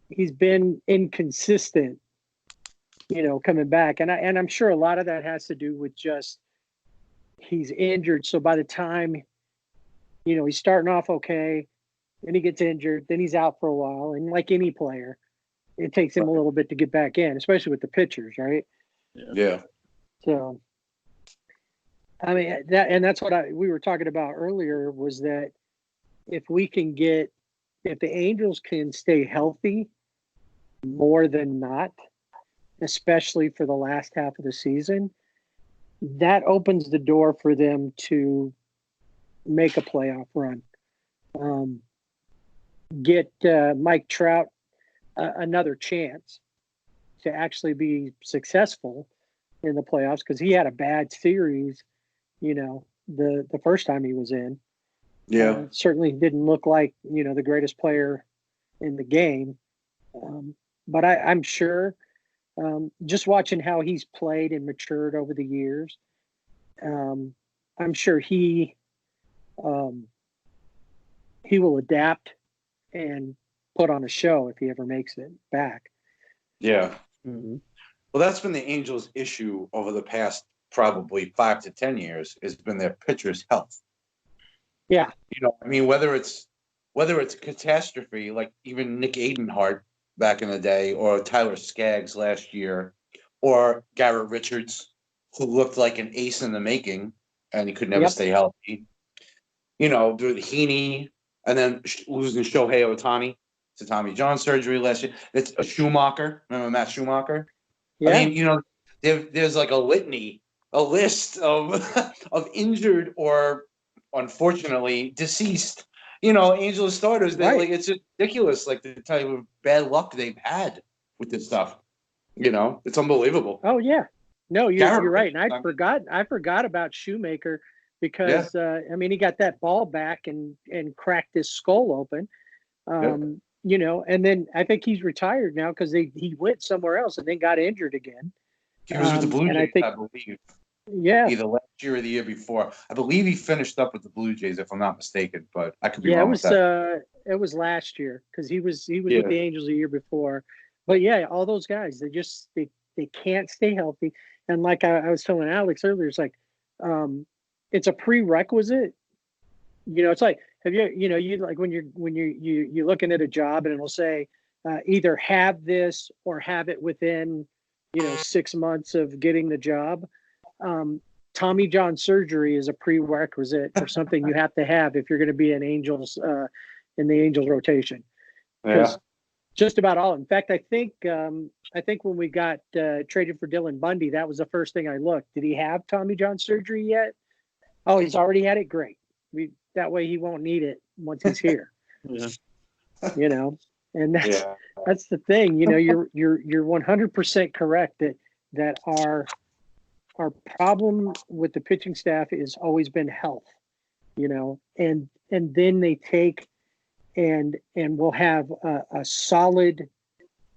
S1: he's been inconsistent, coming back. And I'm sure a lot of that has to do with just he's injured. So by the time, he's starting off okay, then he gets injured, then he's out for a while. And like any player, it takes him a little bit to get back in, especially with the pitchers, right?
S3: Yeah.
S1: So, I mean, that's what we were talking about earlier, was that if the Angels can stay healthy more than not, especially for the last half of the season, that opens the door for them to make a playoff run. Get Mike Trout another chance to actually be successful in the playoffs, because he had a bad series, the first time he was in.
S3: Yeah.
S1: Certainly didn't look like, the greatest player in the game. But I'm sure, just watching how he's played and matured over the years, I'm sure he will adapt and put on a show if he ever makes it back.
S3: Yeah.
S1: Mm-hmm.
S3: Well, that's been the Angels' issue over the past probably 5 to 10 years, has been their pitchers' health.
S1: Yeah.
S3: I mean, whether it's a catastrophe, like even Nick Adenhart back in the day, or Tyler Skaggs last year, or Garrett Richards, who looked like an ace in the making, and he could never stay healthy. Heaney, and then losing Shohei Ohtani to Tommy John surgery last year. It's a Schumacher. Remember Matt Schumacher?
S1: Yeah.
S3: I mean, there's like a list of of injured or unfortunately deceased, Angels starters. It's just ridiculous, like the type of bad luck they've had with this stuff. It's unbelievable.
S1: Oh yeah, no, you're right. And I forgot about Shoemaker, because he got that ball back and cracked his skull open. And then I think he's retired now, because he went somewhere else and then got injured again.
S3: He was with the Blue Jays, I believe.
S1: Yeah.
S3: Either last year or the year before. I believe he finished up with the Blue Jays, if I'm not mistaken, but I could be wrong with that.
S1: It was last year, because he was with the Angels the year before. But yeah, all those guys, they can't stay healthy. And like I was telling Alex earlier, it's like it's a prerequisite. It's like, have you like when you're looking at a job and it'll say either have this or have it within 6 months of getting the job. Tommy John surgery is a prerequisite for something you have to have if you're going to be an Angels in the Angels rotation.
S3: Yeah.
S1: Just about all. In fact, I think when we got traded for Dylan Bundy, that was the first thing I looked. Did he have Tommy John surgery yet? Oh, he's already had it. Great. That way he won't need it once he's here.
S2: Yeah.
S1: And that's the thing. You're 100% correct that our problem with the pitching staff has always been health. And then they take and we'll have a solid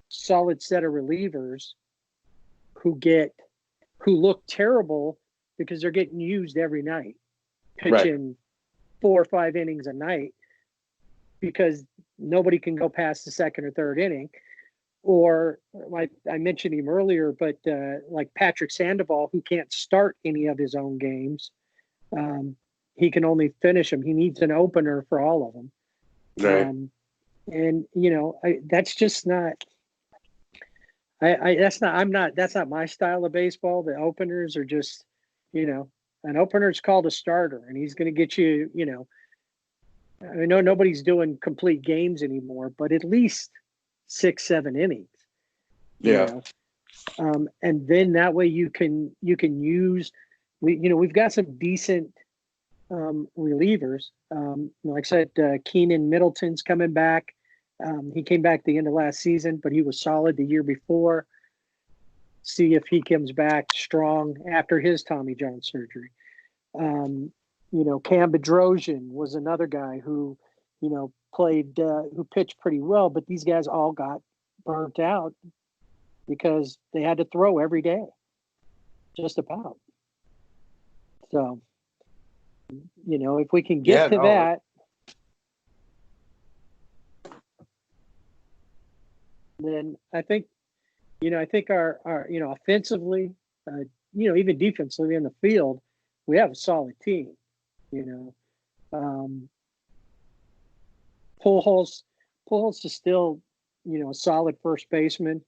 S1: set of relievers who look terrible because they're getting used every night, pitching 4 or 5 innings a night, because nobody can go past the second or third inning. Or like I mentioned him earlier, but like Patrick Sandoval, who can't start any of his own games, he can only finish them. He needs an opener for all of them.
S3: Right.
S1: That's just not. That's not my style of baseball. The openers are just, an opener is called a starter, and he's going to get you. I know nobody's doing complete games anymore, but at least 6-7 innings.
S3: Yeah.
S1: And then that way you can use we've got some decent relievers. Like I said, Keenan Middleton's coming back. He came back the end of last season, but he was solid the year before. See if he comes back strong after his Tommy John surgery. Cam Bedrosian was another guy who, who pitched pretty well, but these guys all got burnt out because they had to throw every day, just about. So, if we can get to that, then I think our offensively, even defensively in the field, we have a solid team. Pujols is still, a solid first baseman.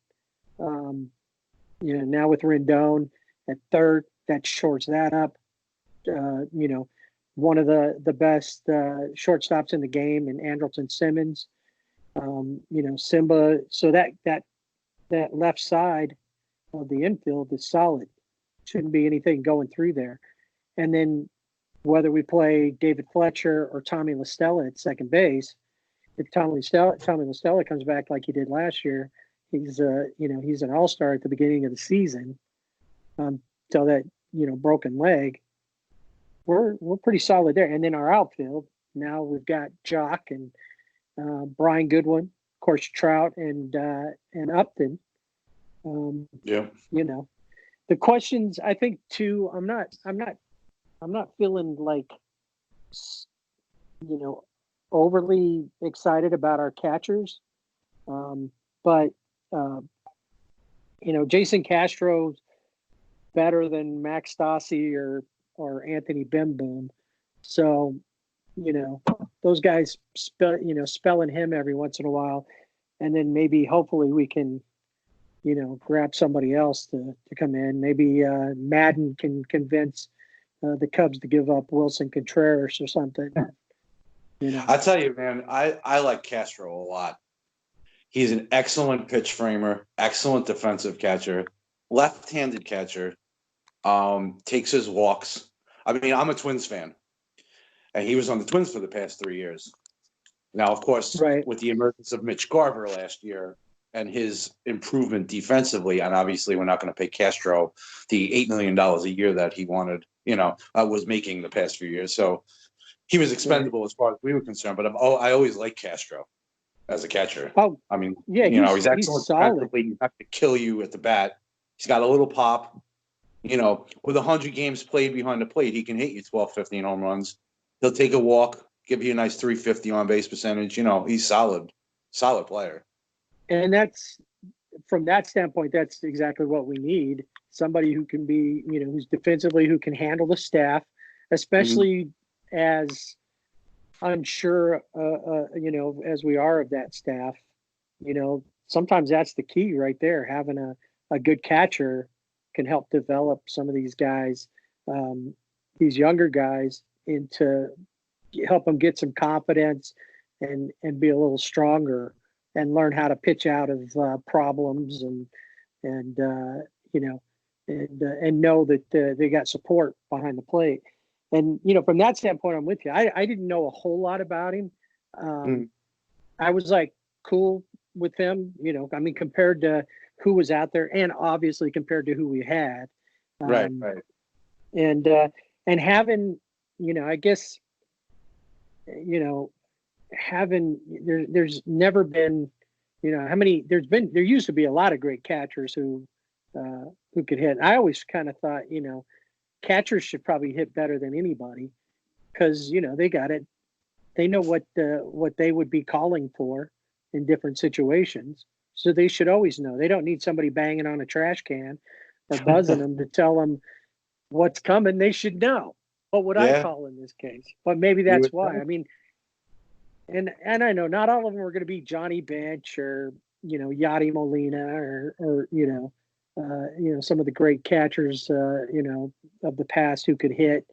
S1: Now with Rendon at third, that shorts that up. One of the best shortstops in the game, and Andrelton Simmons. Simba. So that left side of the infield is solid. Shouldn't be anything going through there. And then whether we play David Fletcher or Tommy La Stella at second base, if Tommy La Stella comes back like he did last year, he's an all-star at the beginning of the season. Till that broken leg, we're pretty solid there. And then our outfield, now we've got Jock and Brian Goodwin, of course Trout and Upton. The questions, I think too, I'm not feeling like overly excited about our catchers. But Jason Castro's better than Max Stassi or Anthony Bimboom. So, those guys spelling him every once in a while, and then maybe hopefully we can grab somebody else to come in. Maybe Madden can convince the Cubs to give up Wilson Contreras or something.
S3: I tell you, man, I like Castro a lot. He's an excellent pitch framer, excellent defensive catcher, left-handed catcher, takes his walks. I mean, I'm a Twins fan, and he was on the Twins for the past 3 years. Now, of course, with the emergence of Mitch Garver last year and his improvement defensively, and obviously we're not going to pay Castro the $8 million a year that he wanted, was making the past few years. So he was expendable as far as we were concerned. But I always liked Castro as a catcher.
S1: Oh,
S3: I mean,
S1: yeah,
S3: he's excellent defensively. You have to kill you at the bat. He's got a little pop. With 100 games played behind the plate, he can hit you 12, 15 home runs. He'll take a walk, give you a nice 350 on base percentage. He's solid player. And
S1: that's, from that standpoint, that's exactly what we need. Somebody who can be, who's defensively, who can handle the staff, especially as unsure, as we are of that staff. Sometimes that's the key right there. Having a good catcher can help develop some of these guys, these younger guys, into help them get some confidence and be a little stronger and learn how to pitch out of problems and know that they got support behind the plate. And, from that standpoint, I'm with you. I didn't know a whole lot about him. I was like cool with him, compared to who was out there and obviously compared to who we had.
S3: Right.
S1: And having, I guess, there's never been, there used to be a lot of great catchers who could hit. I always kind of thought, catchers should probably hit better than anybody because, they got it. They know what they would be calling for in different situations. So they should always know. They don't need somebody banging on a trash can or buzzing them to tell them what's coming. They should know. What would I call in this case? But maybe that's why. Know. I mean, and I know not all of them are going to be Johnny Bench or, Yadi Molina or some of the great catchers, of the past who could hit,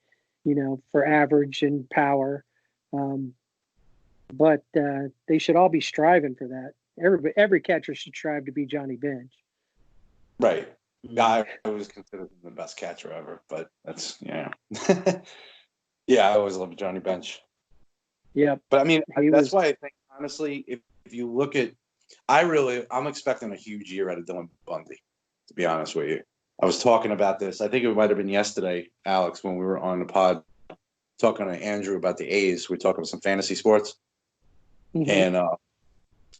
S1: for average and power. But they should all be striving for that. Every catcher should strive to be Johnny Bench.
S3: Right. I always considered him the best catcher ever, but that's yeah. I always loved Johnny Bench.
S1: Yeah,
S3: but I mean that's why I think honestly, if you look at, I'm expecting a huge year out of Dylan Bundy. To be honest with you, I was talking about this. I think it might have been yesterday, Alex, when we were on the pod talking to Andrew about the A's. We're talking about some fantasy sports, and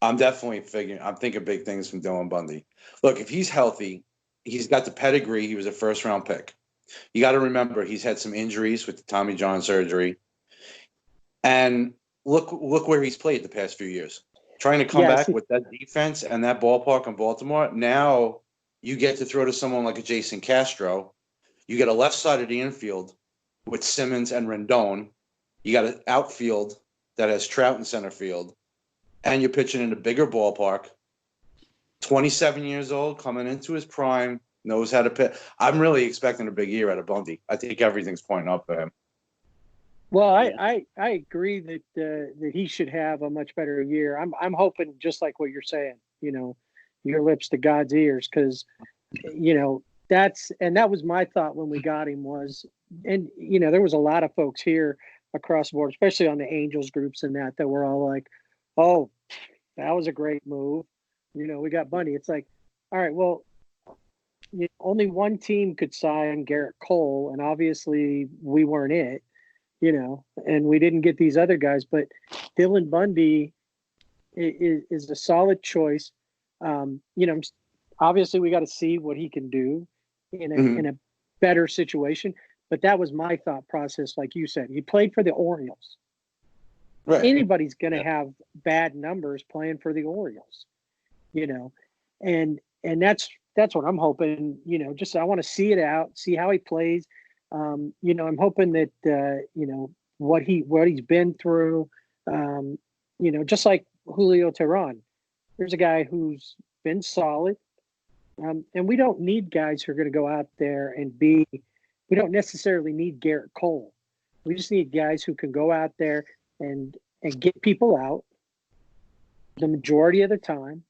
S3: I'm thinking big things from Dylan Bundy. Look, if he's healthy, he's got the pedigree. He was a first-round pick. You got to remember he's had some injuries with the Tommy John surgery, and look where he's played the past few years. Trying to come back with that defense and that ballpark in Baltimore. Now you get to throw to someone like a Jason Castro. You get a left side of the infield with Simmons and Rendon. You got an outfield that has Trout in center field. And you're pitching in a bigger ballpark. 27 years old, coming into his prime, knows how to pitch. I'm really expecting a big year out of Bundy. I think everything's pointing up for him.
S1: Well, I agree that that he should have a much better year. I'm hoping, just like what you're saying, your lips to God's ears, because that was my thought when we got him was, and there was a lot of folks here across the board, especially on the Angels groups and that were all like, oh, that was a great move. We got Bundy. It's like, all right, well, only one team could sign Garrett Cole, and obviously we weren't it, and we didn't get these other guys. But Dylan Bundy is a solid choice. Obviously we got to see what he can do in a better situation. But that was my thought process, like you said. He played for the Orioles. Right. Anybody's going to have bad numbers playing for the Orioles, and that's what I'm hoping. Just I want to see it out, see how he plays. I'm hoping that what he's been through. Just like Julio Teheran, there's a guy who's been solid, and we don't need guys who are going to go out there and be. We don't necessarily need Garrett Cole. We just need guys who can go out there and get people out the majority of the time,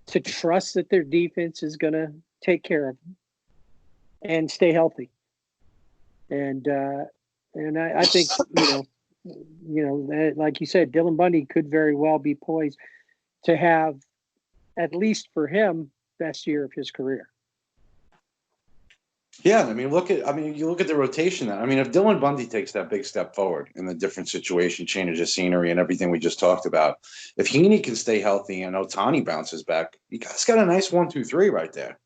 S1: to trust that their defense is going to take care of them and stay healthy. And I think, like you said, Dylan Bundy could very well be poised to have, at least for him, best year of his career.
S3: Yeah, you look at the rotation. If Dylan Bundy takes that big step forward in the different situation, changes of scenery, and everything we just talked about, if Heaney can stay healthy and Ohtani bounces back, you guys got a nice 1-2-3 right there.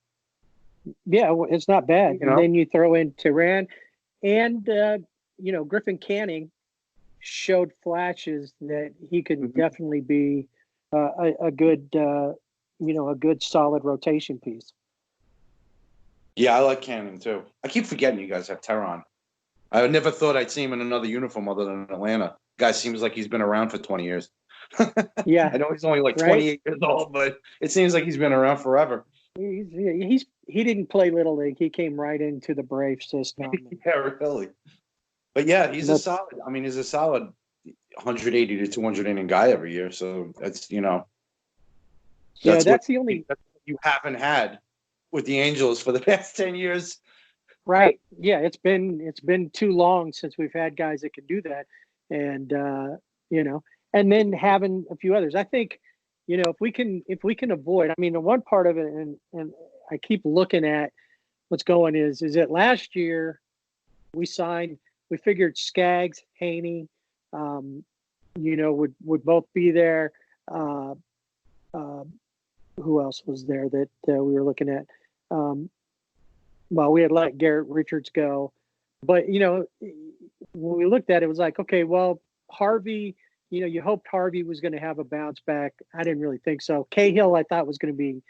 S1: Yeah, it's not bad. And then you throw in Teheran, and Griffin Canning showed flashes that he could definitely be a good solid rotation piece.
S3: Yeah, I like Cannon too. I keep forgetting you guys have Teheran. I never thought I'd see him in another uniform other than Atlanta. Guy seems like he's been around for 20 years.
S1: Yeah,
S3: I know he's only 28 years old, but it seems like he's been around forever.
S1: He didn't play Little League. He came right into the Brave system.
S3: Yeah, really. But yeah, he's a solid 180 to 200 inning guy every year. So that's
S1: that's the only
S3: that's what you haven't had with the Angels for the past 10 years.
S1: Right. Yeah, it's been too long since we've had guys that can do that. And and then having a few others. I think, if we can avoid, the one part of it, and I keep looking at what's going is that last year we figured Skaggs, Heaney, would both be there. Who else was there that we were looking at? We had let Garrett Richards go, but when we looked at it, it was like, okay, well, Harvey, you hoped Harvey was going to have a bounce back. I didn't really think so. Cahill, I thought was going to be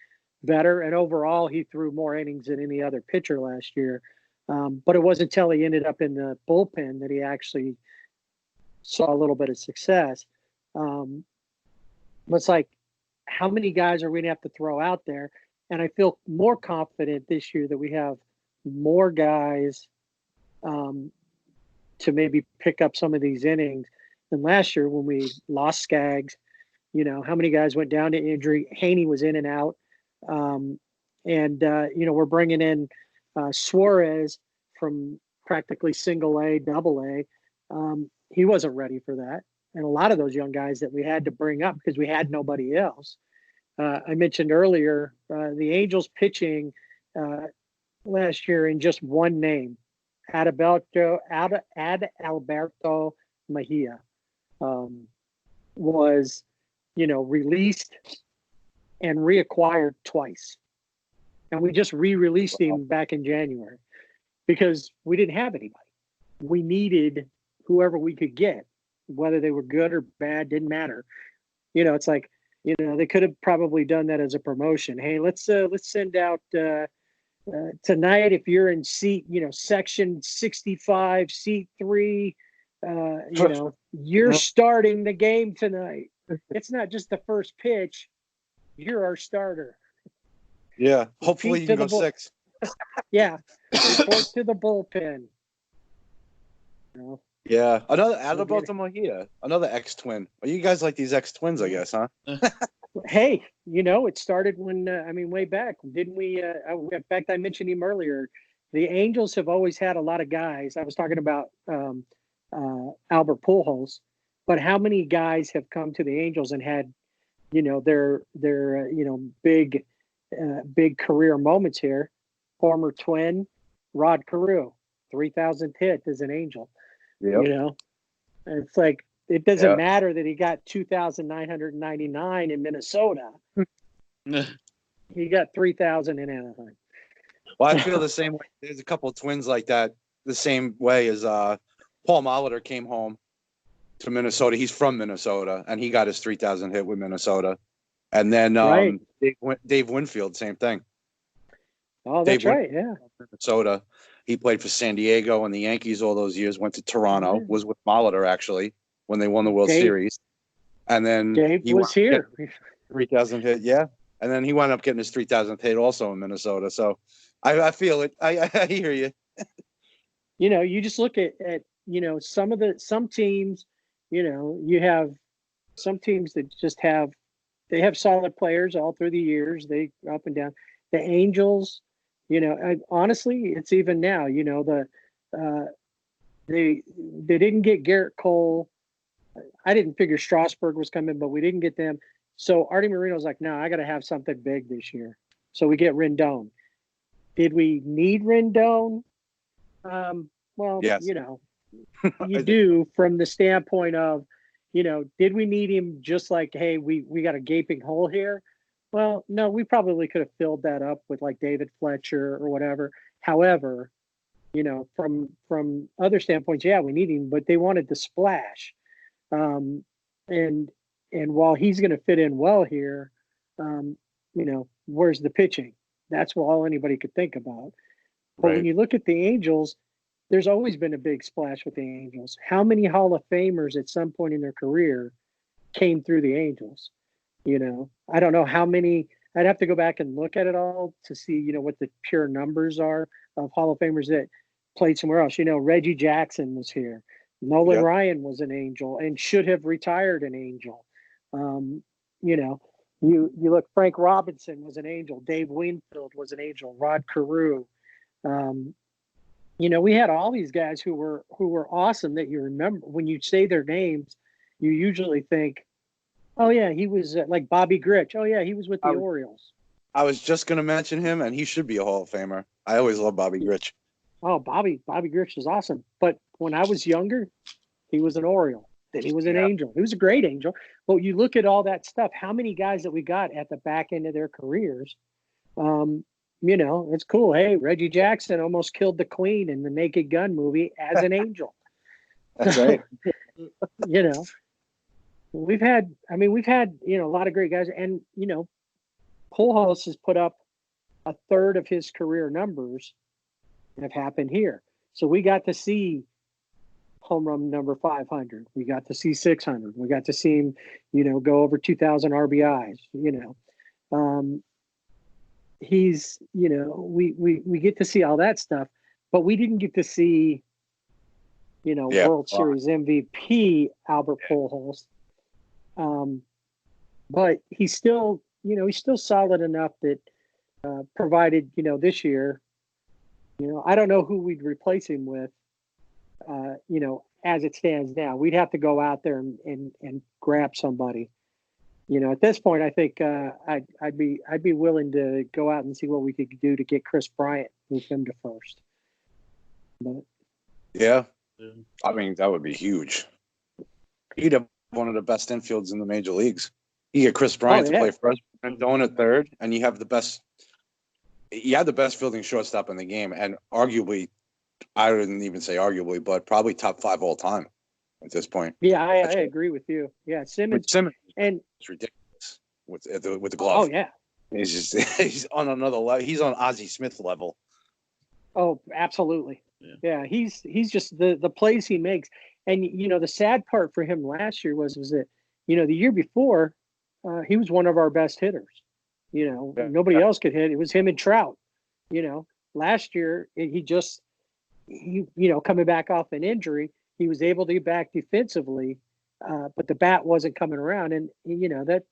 S1: better, and overall, he threw more innings than any other pitcher last year. But it wasn't until he ended up in the bullpen that he actually saw a little bit of success. It's like, how many guys are we going to have to throw out there? And I feel more confident this year that we have more guys to maybe pick up some of these innings than last year when we lost Skaggs. How many guys went down to injury? Heaney was in and out. And, we're bringing in Suarez from practically single A, double A. He wasn't ready for that. And a lot of those young guys that we had to bring up because we had nobody else. I mentioned earlier the Angels pitching last year in just one name, Adalberto Mejia, was, released and reacquired twice. And we just re-released him back in January because we didn't have anybody. We needed whoever we could get, whether they were good or bad, didn't matter. It's like, they could have probably done that as a promotion. Hey, let's send out tonight, if you're in seat, section 65, seat 3, you're starting the game tonight. It's not just the first pitch. You're our starter.
S3: Yeah. Hopefully you can go 6.
S1: Yeah. Report to the bullpen.
S3: Yeah. Another Adalberto Mejia, another ex-twin. Well, you guys like these ex-twins, I guess, huh?
S1: Hey, it started when, way back. Didn't we? In fact, I mentioned him earlier. The Angels have always had a lot of guys. I was talking about Albert Pujols, but how many guys have come to the Angels and had, their big career moments here? Former twin, Rod Carew, 3,000th hit as an Angel. Yep. It's like, it doesn't matter that he got 2,999 in Minnesota. He got 3,000 in Anaheim.
S3: Well, I feel the same way. There's a couple of twins like that the same way as Paul Molitor came home to Minnesota. He's from Minnesota, and he got his 3,000 hit with Minnesota. And then Dave Winfield, same thing.
S1: Oh, that's right, yeah.
S3: Minnesota. He played for San Diego and the Yankees all those years, went to Toronto, was with Molitor, actually, when they won the World Series. And then
S1: Dave was here.
S3: 3,000 hit, yeah. And then he wound up getting his 3,000th hit also in Minnesota. So I feel it. I hear you.
S1: You just look at some teams, you have some teams that just have solid players all through the years. They up and down. The Angels, honestly, it's even now. They didn't get Garrett Cole. I didn't figure Strasburg was coming, but we didn't get them. So Artie Moreno's like, no, I got to have something big this year. So we get Rendon. Did we need Rendon? Well,
S3: yes.
S1: You do from the standpoint of, did we need him just like, hey, we got a gaping hole here? Well, no, we probably could have filled that up with like David Fletcher or whatever. However, from other standpoints, yeah, we need him, but they wanted the splash. And while he's going to fit in well here, where's the pitching? That's all anybody could think about. But when you look at the Angels, there's always been a big splash with the Angels. How many Hall of Famers at some point in their career came through the Angels? I don't know how many. I'd have to go back and look at it all to see, what the pure numbers are of Hall of Famers that played somewhere else. Reggie Jackson was here. Nolan Ryan was an Angel and should have retired an Angel. You look, Frank Robinson was an Angel. Dave Winfield was an Angel. Rod Carew. We had all these guys who were awesome that you remember. When you say their names, you usually think, oh, yeah, he was like Bobby Grich. Oh, yeah, he was with the Orioles.
S3: I was just going to mention him, and he should be a Hall of Famer. I always love Bobby Grich.
S1: Oh, Bobby Grich is awesome. But when I was younger, he was an Oriole. Then he was an Angel. He was a great Angel. But you look at all that stuff, how many guys that we got at the back end of their careers, it's cool. Hey, Reggie Jackson almost killed the Queen in the Naked Gun movie as an Angel.
S3: That's right.
S1: We've had a lot of great guys, and Pujols has put up a third of his career numbers have happened here. So we got to see home run number 500. We got to see 600. We got to see him, go over 2,000 RBIs. He's, we get to see all that stuff, but we didn't get to see, World Series MVP Albert Pujols. But he's still, he's still solid enough that, provided, this year, I don't know who we'd replace him with, as it stands now. We'd have to go out there and grab somebody. At this point, I think I'd be willing to go out and see what we could do to get Chris Bryant, move him to first. But,
S3: yeah, I mean that would be huge. He'd have one of the best infields in the major leagues. You get Chris Bryant to play first and Doan at third, and you have the best. You have the best fielding shortstop in the game, and arguably, I wouldn't even say arguably, but probably top 5 all time at this point.
S1: Yeah, I agree with you. Yeah, Simmons and
S3: it's ridiculous with the glove.
S1: Oh yeah,
S3: he's on another level. He's on Ozzie Smith level.
S1: Oh, absolutely. Yeah, he's just the plays he makes, and the sad part for him last year was that the year before he was one of our best hitters. Nobody else could hit. It was him and Trout. Last year he coming back off an injury, he was able to get back defensively, but the bat wasn't coming around, and that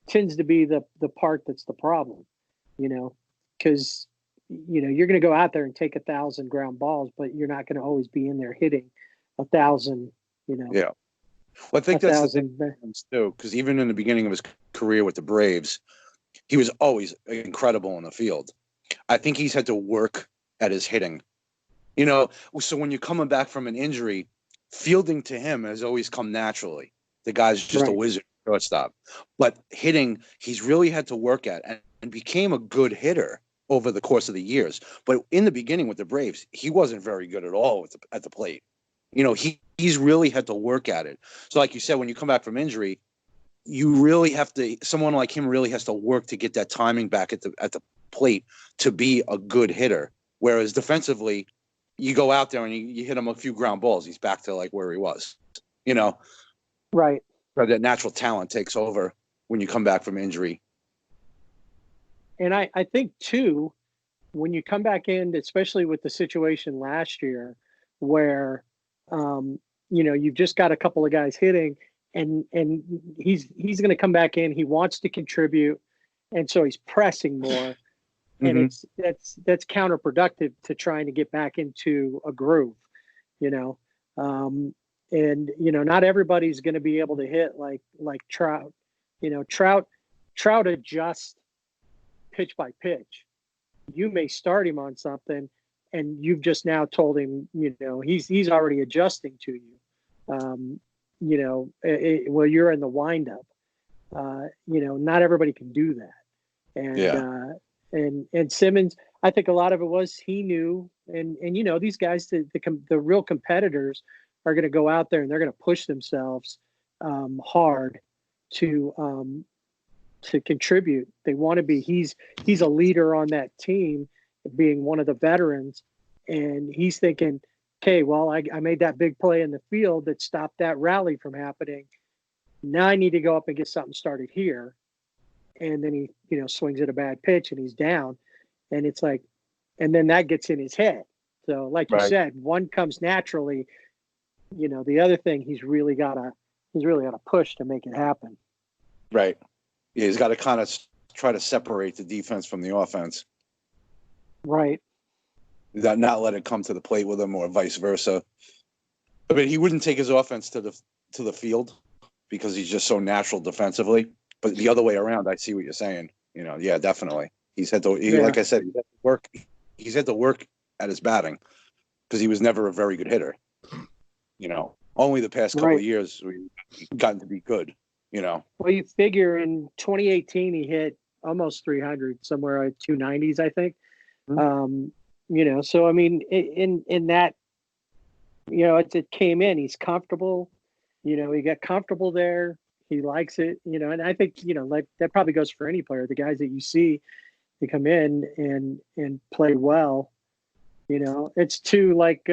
S1: tends to be the part that's the problem. Because you're going to go out there and take 1,000 ground balls, but you're not going to always be in there hitting 1,000.
S3: Yeah. Well, I think that's the thing too, because even in the beginning of his career with the Braves, he was always incredible in the field. I think he's had to work at his hitting. So when you're coming back from an injury, fielding to him has always come naturally. The guy's just a wizard shortstop. But hitting, he's really had to work at and became a good hitter over the course of the years. But in the beginning with the Braves, he wasn't very good at all at the plate. He's really had to work at it. So like you said, when you come back from injury, you really have to, someone like him really has to work to get that timing back at the plate to be a good hitter. Whereas defensively, you go out there and you hit him a few ground balls, he's back to like where he was,
S1: Right.
S3: So that natural talent takes over when you come back from injury.
S1: And I think too, when you come back in, especially with the situation last year where, you've just got a couple of guys hitting and he's going to come back in. He wants to contribute. And so he's pressing more. And that's counterproductive to trying to get back into a groove, not everybody's going to be able to hit like Trout. Trout adjusts pitch by pitch. You may start him on something, and you've just now told him, he's already adjusting to you. Well, you're in the windup. Not everybody can do that, and Simmons, I think a lot of it was he knew, and these guys, the real competitors are going to go out there and they're going to push themselves hard to contribute. They want to be. He's a leader on that team, being one of the veterans, and he's thinking, okay, well, I made that big play in the field that stopped that rally from happening. Now I need to go up and get something started here. And then he, swings at a bad pitch and he's down. And it's like, and then that gets in his head. So like you said, one comes naturally, the other thing he's really got to push to make it happen.
S3: Right. Yeah, he's got to kind of try to separate the defense from the offense.
S1: Right.
S3: Not let it come to the plate with him or vice versa. But he wouldn't take his offense to the field because he's just so natural defensively. But the other way around, I see what you're saying. Yeah, definitely. He's had to, like I said, he's had to work at his batting because he was never a very good hitter. Only the past couple of years we've gotten to be good. Well,
S1: you figure in 2018 he hit almost 300, somewhere at 290s, I think. Mm-hmm. So I mean, in that, it came in. He's comfortable. He got comfortable there. He likes it, and I think, like that probably goes for any player. The guys that you see, they come in and play well. It's too like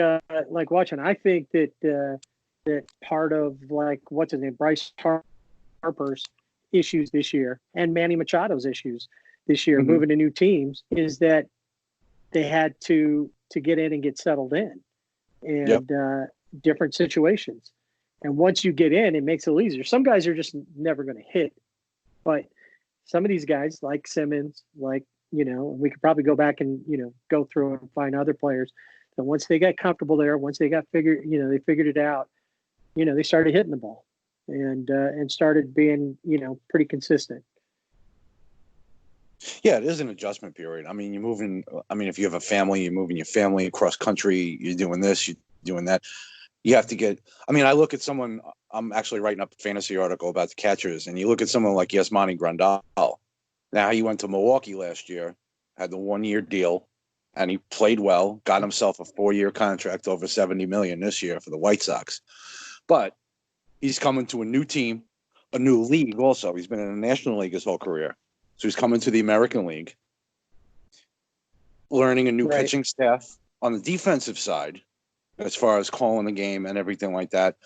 S1: watching. I think that part of like what's his name, Bryce Harper's issues this year and Manny Machado's issues this year, moving to new teams, is that they had to get in and get settled in and different situations. And once you get in, it makes it easier. Some guys are just never going to hit, but some of these guys like Simmons, like we could probably go back and, go through and find other players. And once they got comfortable there, once they got they figured it out, they started hitting the ball and started being, pretty consistent.
S3: Yeah, it is an adjustment period. I mean, if you have a family, you're moving your family across country, you're doing this, you're doing that. You have to get, I look at someone, I'm actually writing up a fantasy article about the catchers, and you look at someone like Yasmani Grandal. Now, he went to Milwaukee last year, had the 1-year deal, and he played well, got himself a 4-year contract over $70 million this year for the White Sox. But he's coming to a new team, a new league also. He's been in the National League his whole career. So he's coming to the American League, learning a new pitching staff on the defensive side, as far as calling the game and everything like that.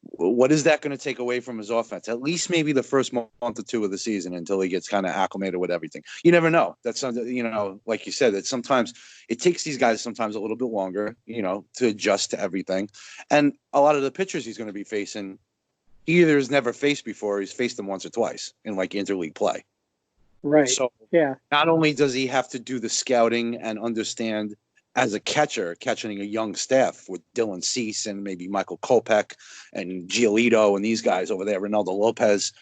S3: What is that going to take away from his offense? At least maybe the first month or two of the season until he gets kind of acclimated with everything. You never know. That's something, like you said, that sometimes it takes these guys sometimes a little bit longer, to adjust to everything. And a lot of the pitchers he's going to be facing, he either has never faced before, or he's faced them once or twice in like interleague play.
S1: Right.
S3: So
S1: yeah,
S3: not only does he have to do the scouting and understand as a catcher, catching a young staff with Dylan Cease and maybe Michael Kopech and Giolito and these guys over there, Ronaldo Lopez,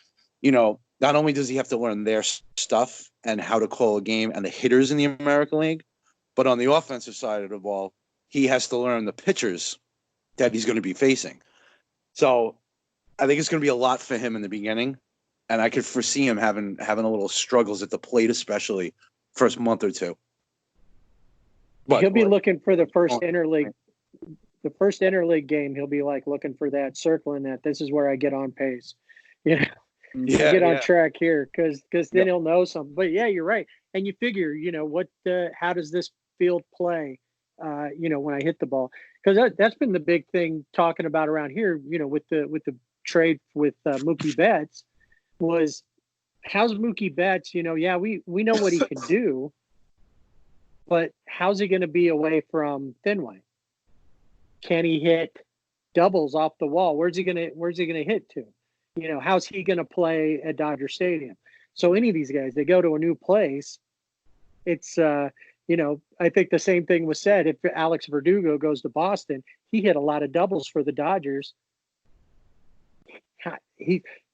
S3: not only does he have to learn their stuff and how to call a game and the hitters in the American League, but on the offensive side of the ball, he has to learn the pitchers that he's going to be facing. So I think it's going to be a lot for him in the beginning. And I could foresee him having a little struggles at the plate, especially first month or two. But
S1: he'll be looking for the first interleague game. He'll be like looking for that, circling that. This is where I get on pace, get on track here, because then he'll know something. But yeah, you're right. And you figure, how does this field play? When I hit the ball, because that's been the big thing talking about around here. With the trade with Mookie Betts. Was how's Mookie Betts? We know what he can do, but how's he going to be away from Fenway? Can he hit doubles off the wall? Where's he going to hit to? How's he going to play at Dodger Stadium? So any of these guys, they go to a new place. It's I think the same thing was said. If Alex Verdugo goes to Boston, he hit a lot of doubles for the Dodgers.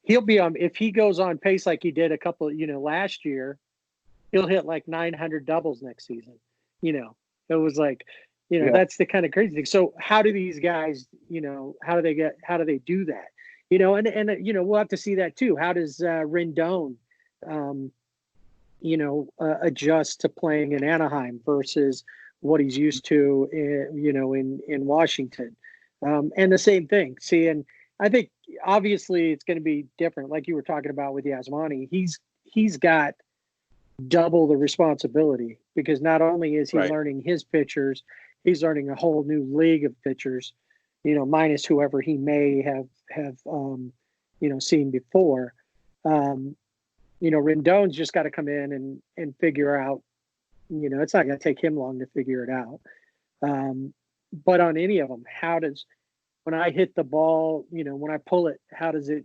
S1: He'll be on, if he goes on pace like he did a couple, last year, he'll hit like 900 doubles next season. It was like, that's the kind of crazy thing. So how do these guys, how do they do that? And we'll have to see that too. How does Rendon, adjust to playing in Anaheim versus what he's used to, in Washington? And the same thing. See, and I think obviously it's going to be different. Like you were talking about with Yasmani, he's got double the responsibility, because not only is he learning his pitchers, he's learning a whole new league of pitchers, minus whoever he may have seen before. Rendon's just got to come in and figure out, it's not going to take him long to figure it out. But on any of them, when I hit the ball, when I pull it, how does it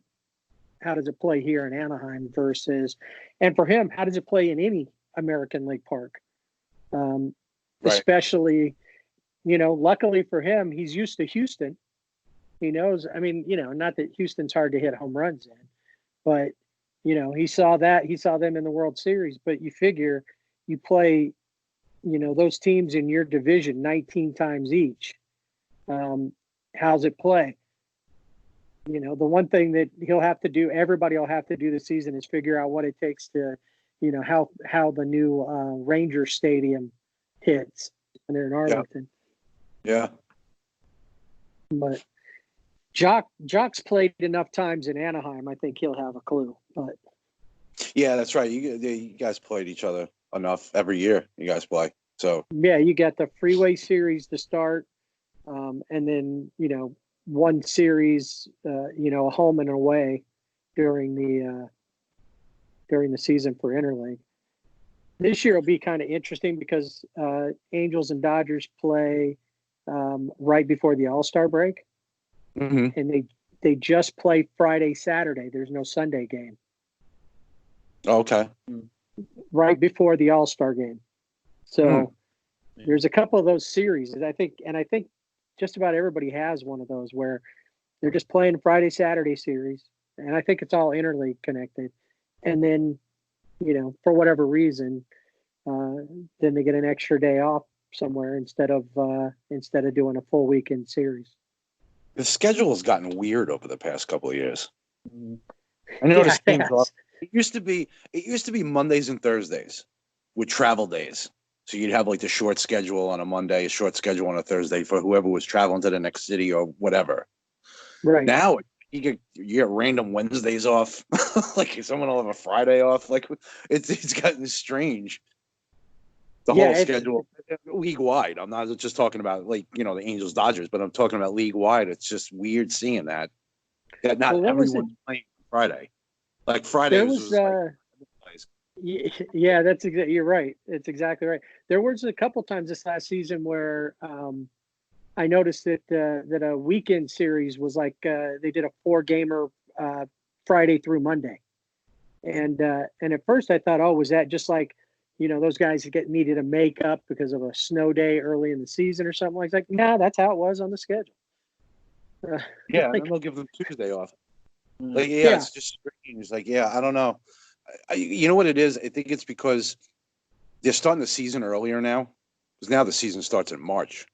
S1: play here in Anaheim versus, and for him, how does it play in any American League park? Especially, luckily for him, he's used to Houston. He knows, not that Houston's hard to hit home runs in, but, he saw them in the World Series. But you figure you play, those teams in your division 19 times each. How's it play? The one thing that everybody will have to do this season is figure out what it takes to, how the new Ranger Stadium hits when they're in Arlington.
S3: Yeah.
S1: But Jock's played enough times in Anaheim. I think he'll have a clue. But
S3: yeah, that's right. You guys played each other enough every year. You guys play. So
S1: yeah, you got the Freeway Series to start. And then, one series, a home and away during the season for Interleague. This year will be kind of interesting because Angels and Dodgers play right before the All-Star break.
S3: Mm-hmm.
S1: And they just play Friday, Saturday. There's no Sunday game.
S3: Okay.
S1: right before the All-Star game. So there's a couple of those series, and I think just about everybody has one of those where they're just playing Friday, Saturday series, and I think it's all interleague connected. And then, for whatever reason, then they get an extra day off somewhere instead of doing a full weekend series.
S3: The schedule has gotten weird over the past couple of years. I noticed teams off. It used to be Mondays and Thursdays with travel days. So you'd have like the short schedule on a Monday, a short schedule on a Thursday for whoever was traveling to the next city or whatever.
S1: Right.
S3: Now you get random Wednesdays off. Like someone will have a Friday off. Like it's gotten strange. The whole schedule league wide. I'm not just talking about the Angels Dodgers, but I'm talking about league wide. It's just weird seeing that not everyone's playing Friday. Like Fridays was
S1: yeah, that's exactly. You're right. It's exactly right. There was a couple times this last season where I noticed that a weekend series was like they did a 4-gamer Friday through Monday, and at first I thought, oh, was that just like those guys needed a makeup because of a snow day early in the season or something like that? No, that's how it was on the schedule.
S3: Yeah, and then they'll give them Tuesday off. It's just strange. Like, I don't know. You know what it is? I think it's because they're starting the season earlier now. Because now the season starts in March.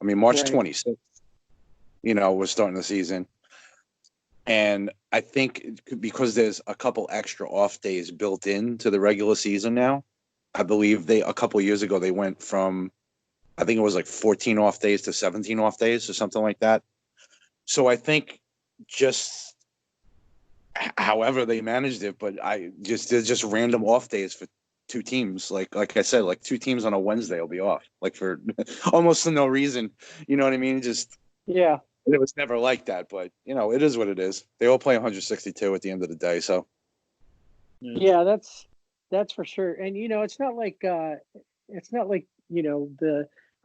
S3: I mean, March 26th, we're starting the season. And I think because there's a couple extra off days built into the regular season now, I believe a couple of years ago, they went from, I think it was like 14 off days to 17 off days or something like that. So I think just however they managed it, but there's just random off days for two teams. Like I said, like two teams on a Wednesday will be off, like for almost for no reason. You know what I mean? Just it was never like that, but it is what it is. They all play 162 at the end of the day, so
S1: yeah, that's for sure. And it's not like I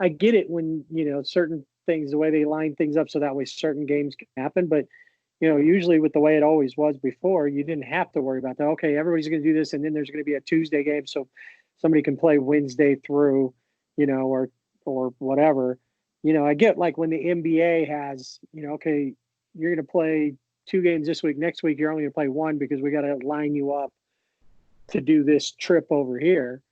S1: get it when certain things, the way they line things up so that way certain games can happen, but usually with the way it always was before, you didn't have to worry about that. Okay, everybody's going to do this, and then there's going to be a Tuesday game, so somebody can play Wednesday through, or whatever. I get like when the NBA has, okay, you're going to play 2 games this week. Next week, you're only going to play 1 because we got to line you up to do this trip over here.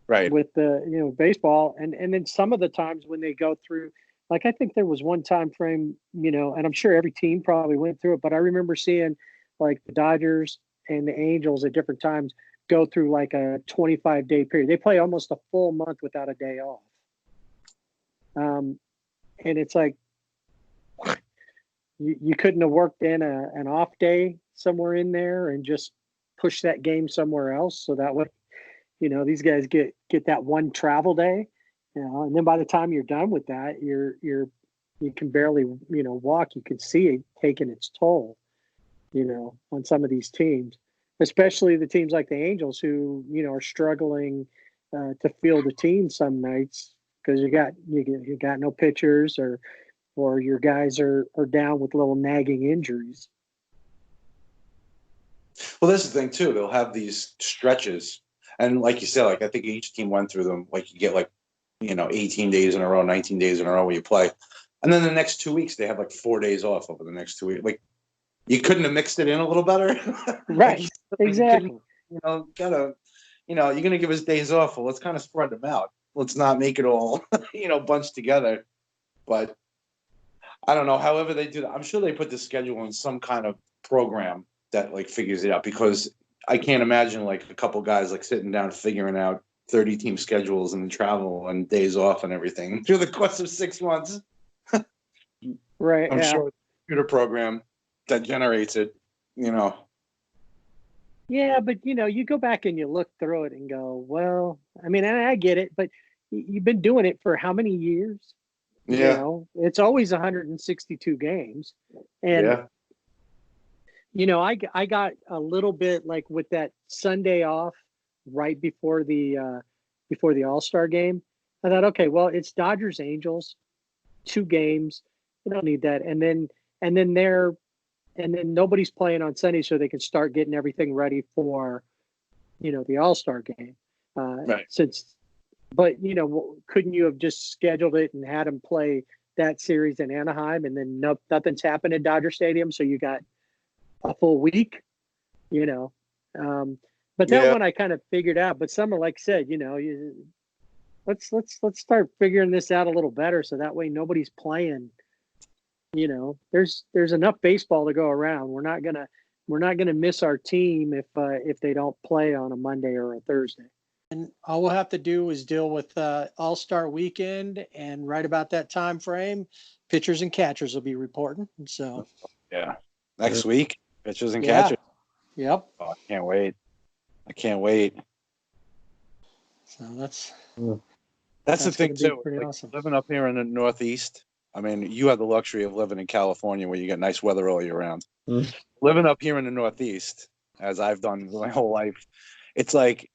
S3: Right.
S1: With the baseball, and then some of the times when they go through. Like, I think there was one time frame, and I'm sure every team probably went through it, but I remember seeing like the Dodgers and the Angels at different times go through like a 25-day period. They play almost a full month without a day off. And it's like, you couldn't have worked in an off day somewhere in there and just push that game somewhere else. So that way, these guys get that one travel day. And then by the time you're done with that, you can barely, walk. You can see it taking its toll, on some of these teams, especially the teams like the Angels who, are struggling to field a team some nights because you got no pitchers or your guys are down with little nagging injuries.
S3: Well, that's the thing too. They'll have these stretches, and like you said, like I think each team went through them. Like you get like 18 days in a row, 19 days in a row where you play. And then the next 2 weeks, they have like 4 days off over the next 2 weeks. Like, you couldn't have mixed it in a little better.
S1: Right.
S3: Like,
S1: exactly.
S3: you're going to give us days off. Well, let's kind of spread them out. Let's not make it all, bunched together. But I don't know. However they do that, I'm sure they put the schedule in some kind of program that like figures it out, because I can't imagine like a couple guys like sitting down figuring out 30-team schedules and travel and days off and everything through the course of 6 months.
S1: Right.
S3: I'm sure it's a computer program that generates it,
S1: Yeah, but you go back and you look through it and go, well, I mean, I get it, but you've been doing it for how many years?
S3: Yeah.
S1: It's always 162 games. And I got a little bit like with that Sunday off right before the All-Star game. I thought, okay, well, it's Dodgers Angels, 2 games. You don't need that. And then nobody's playing on Sunday, so they can start getting everything ready for the All-Star game.
S3: Right.
S1: But couldn't you have just scheduled it and had him play that series in Anaheim, and then nothing's happened at Dodger Stadium, so you got a full week, but that one I kind of figured out. But Summer, like I said, let's start figuring this out a little better, so that way nobody's playing. There's enough baseball to go around. We're not gonna miss our team if they don't play on a Monday or a Thursday.
S4: And all we'll have to do is deal with All-Star Weekend, and right about that time frame, pitchers and catchers will be reporting. So
S3: yeah, next week, pitchers and catchers.
S4: Yep.
S3: Oh, I can't wait.
S4: So that's
S3: the thing too.
S4: Awesome.
S3: Living up here in the Northeast, I mean, you have the luxury of living in California where you get nice weather all year round. Living up here in the Northeast, as I've done my whole life, it's like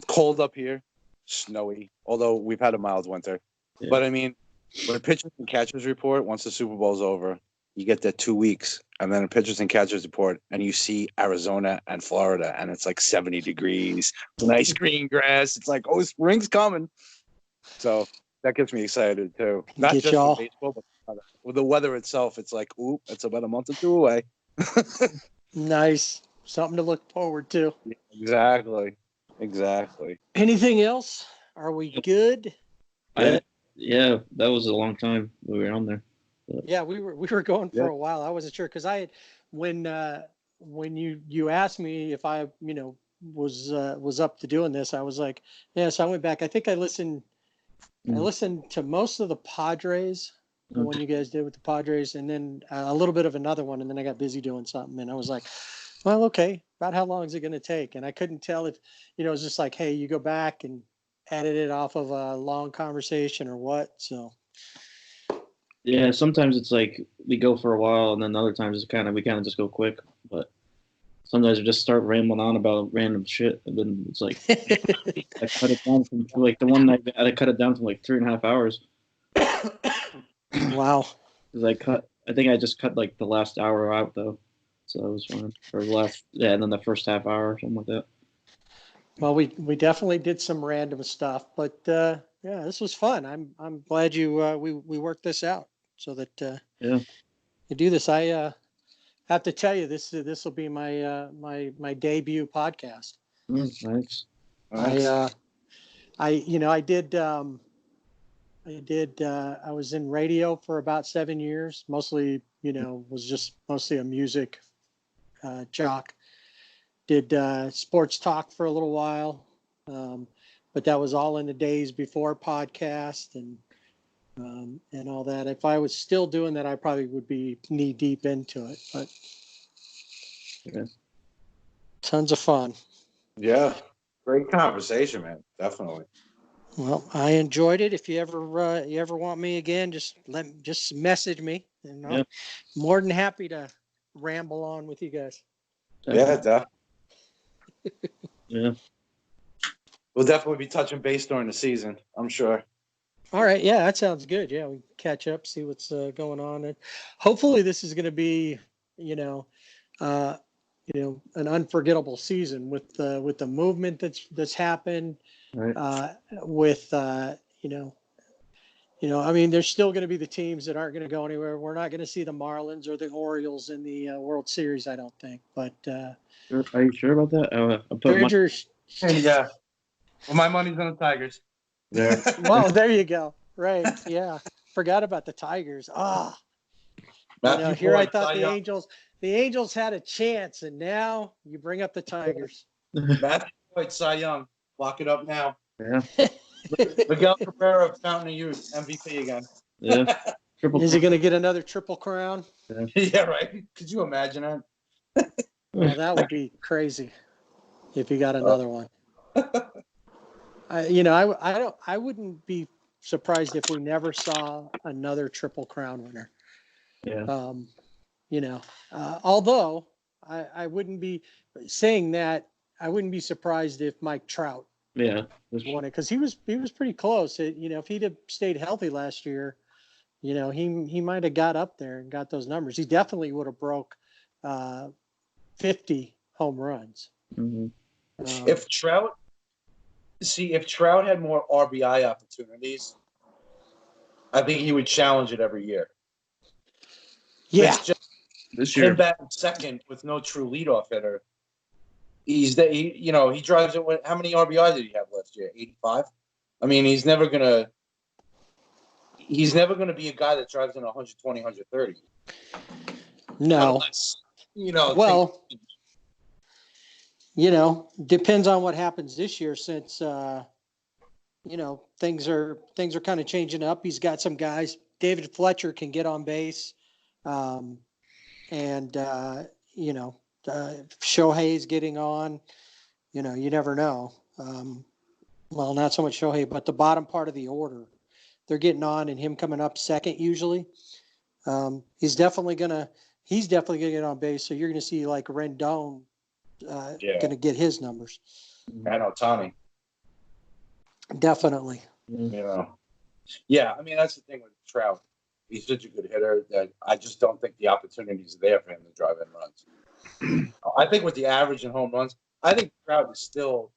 S3: cold up here, snowy, although we've had a mild winter. Yeah. But I mean, when pitchers and catchers report, once the Super Bowl's over, you get that 2 weeks, and then a pitchers and catchers report, and you see Arizona and Florida, and it's like 70 degrees, nice green grass. It's like, oh, spring's coming. So that gets me excited too. Not just for baseball, but with the weather itself. It's like, ooh, it's about a month or two away.
S4: Nice. Something to look forward to.
S3: Exactly.
S4: Anything else? Are we good?
S2: Yeah, that was a long time we were on there. But.
S4: Yeah, we were going for a while. I wasn't sure because I had when you asked me if I was up to doing this, I was like, yeah. So I went back. I think I listened to most of the Padres, the one you guys did with the Padres, and then a little bit of another one, and then I got busy doing something, and I was like, well, okay, about how long is it going to take? And I couldn't tell if, it was just like, hey, you go back and edit it off of a long conversation or what. So.
S2: Yeah, sometimes it's like we go for a while, and then other times we kind of just go quick. But sometimes we just start rambling on about random shit, and then it's like I cut it down from like the one night I cut it down from like 3.5 hours.
S4: Wow.
S2: Because I think I just cut like the last hour out though, so that was fine. Or and then the first half hour or something like that.
S4: Well, we definitely did some random stuff, but yeah, this was fun. I'm glad we worked this out so that you do this. I have to tell you this will be my debut podcast.
S2: Nice.
S4: I was in radio for about 7 years, mostly was just mostly a music jock. Did sports talk for a little while, but that was all in the days before podcast and all that. If I was still doing that, I probably would be knee deep into it. But tons of fun.
S3: Yeah, great conversation, man. Definitely.
S4: Well, I enjoyed it. If you ever want me again, just message me. More than happy to ramble on with you guys.
S3: Yeah, definitely.
S2: Yeah.
S3: We'll definitely be touching base during the season, I'm sure.
S4: All right. Yeah, that sounds good. Yeah, we catch up, see what's going on. And hopefully this is going to be, an unforgettable season with the movement that's happened.
S2: Right.
S4: I mean, there's still going to be the teams that aren't going to go anywhere. We're not going to see the Marlins or the Orioles in the World Series, I don't think. But
S2: are you sure about that?
S3: Yeah. Well, my money's on the Tigers.
S2: Yeah.
S4: Well, there you go. Right. Yeah. Forgot about the Tigers. Here I thought the Angels had a chance, and now you bring up the Tigers.
S3: Matthew Boyd, Cy Young. Lock it up now.
S2: Yeah.
S3: Miguel Cabrera, Fountain of Youth, MVP again.
S2: Yeah.
S4: Is he going to get another triple crown?
S3: Yeah, right. Could you imagine that?
S4: Well, that would be crazy if he got another one. I wouldn't be surprised if we never saw another triple crown winner.
S2: Yeah.
S4: Although I wouldn't be saying that. I wouldn't be surprised if Mike Trout won it because he was pretty close. If he'd have stayed healthy last year, he might have got up there and got those numbers. He definitely would have broke 50 home runs.
S2: Mm-hmm.
S3: If Trout had more RBI opportunities, I think he would challenge it every year.
S4: Yeah.
S3: It's just
S2: This
S3: him
S2: year,
S3: batting second with no true leadoff hitter. He drives it. How many RBI did he have last year? 85. I mean, he's never gonna be a guy that drives in 120, 130.
S4: No.
S3: Unless,
S4: Well, depends on what happens this year since things are kind of changing up. He's got some guys. David Fletcher can get on base. Shohei's getting on. You never know. Well, not so much Shohei, but the bottom part of the order, they're getting on, and him coming up second usually. He's definitely gonna get on base. So you're gonna see like Rendon gonna get his numbers.
S3: And Ohtani.
S4: Definitely.
S3: Yeah. I mean, that's the thing with Trout. He's such a good hitter that I just don't think the opportunities are there for him to drive in runs. I think with the average and home runs, I think Trout is still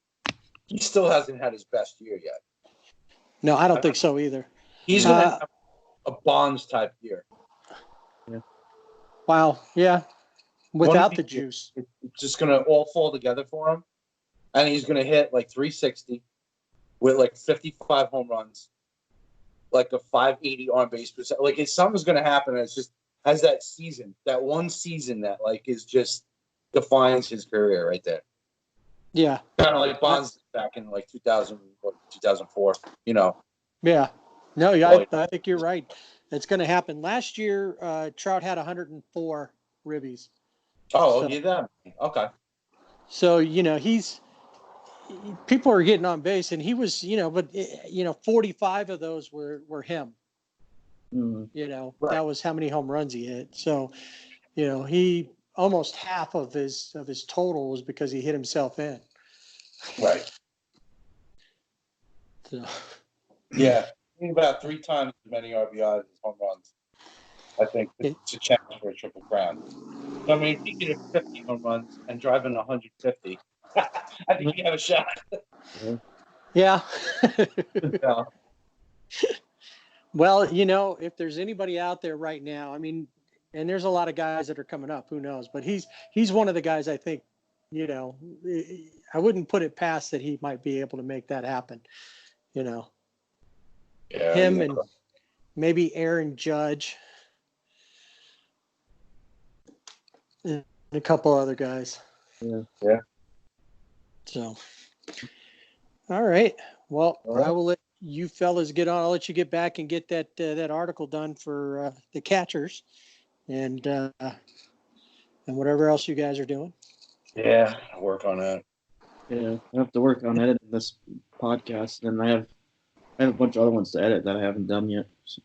S3: hasn't had his best year yet.
S4: No, I don't think so either.
S3: He's gonna have a Bonds type year.
S2: Yeah.
S4: Wow. Yeah. Without the juice,
S3: it's just gonna all fall together for him, and he's gonna hit like 360 with like 55 home runs, like a 580 on base percent. Like something's gonna happen. And it's just has that one season that like is just defines his career right there.
S4: Yeah.
S3: Kind of like Bonds back in like 2000 or 2004.
S4: Yeah. No, yeah, I think you're right. It's going to happen. Last year, Trout had 104 ribbies.
S3: Oh, you that? Okay.
S4: So people are getting on base, and he was, but 45 of those were him.
S2: Mm-hmm.
S3: Right.
S4: That was how many home runs he hit. So, he almost half of his total was because he hit himself in.
S3: Right.
S4: So.
S3: Yeah, about 3 times as many RBIs as home runs. I think it's a challenge for a triple crown. So, I mean, if he could have 50 home runs and drive in 150, I think you have a shot.
S4: Yeah.
S3: Yeah.
S4: Well, if there's anybody out there right now, I mean, and there's a lot of guys that are coming up, who knows, but he's one of the guys I think, I wouldn't put it past that he might be able to make that happen,
S3: Yeah,
S4: him and maybe Aaron Judge and a couple other guys.
S3: Yeah.
S4: So, all right. Well,
S3: All right.
S4: I will let you fellas get on. I'll let you get back and get that article done for the catchers and whatever else you guys are doing.
S3: Yeah, I'll work on that.
S2: Yeah, I have to work on editing this podcast, and I have a bunch of other ones to edit that I haven't done yet. So.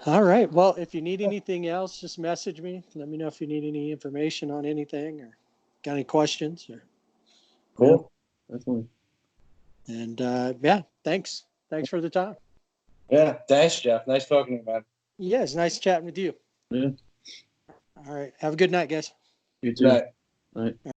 S4: All right. Well, if you need anything else, just message me. Let me know if you need any information on anything or got any questions.
S3: Cool.
S2: Yeah, definitely.
S4: And thanks. Thanks for the time.
S3: Yeah, thanks, Jeff. Nice talking to you, man.
S4: Yeah, it's nice chatting with you.
S2: Yeah.
S4: All right. Have a good night, guys.
S2: You too.
S3: Good night.
S2: All right.
S4: All right.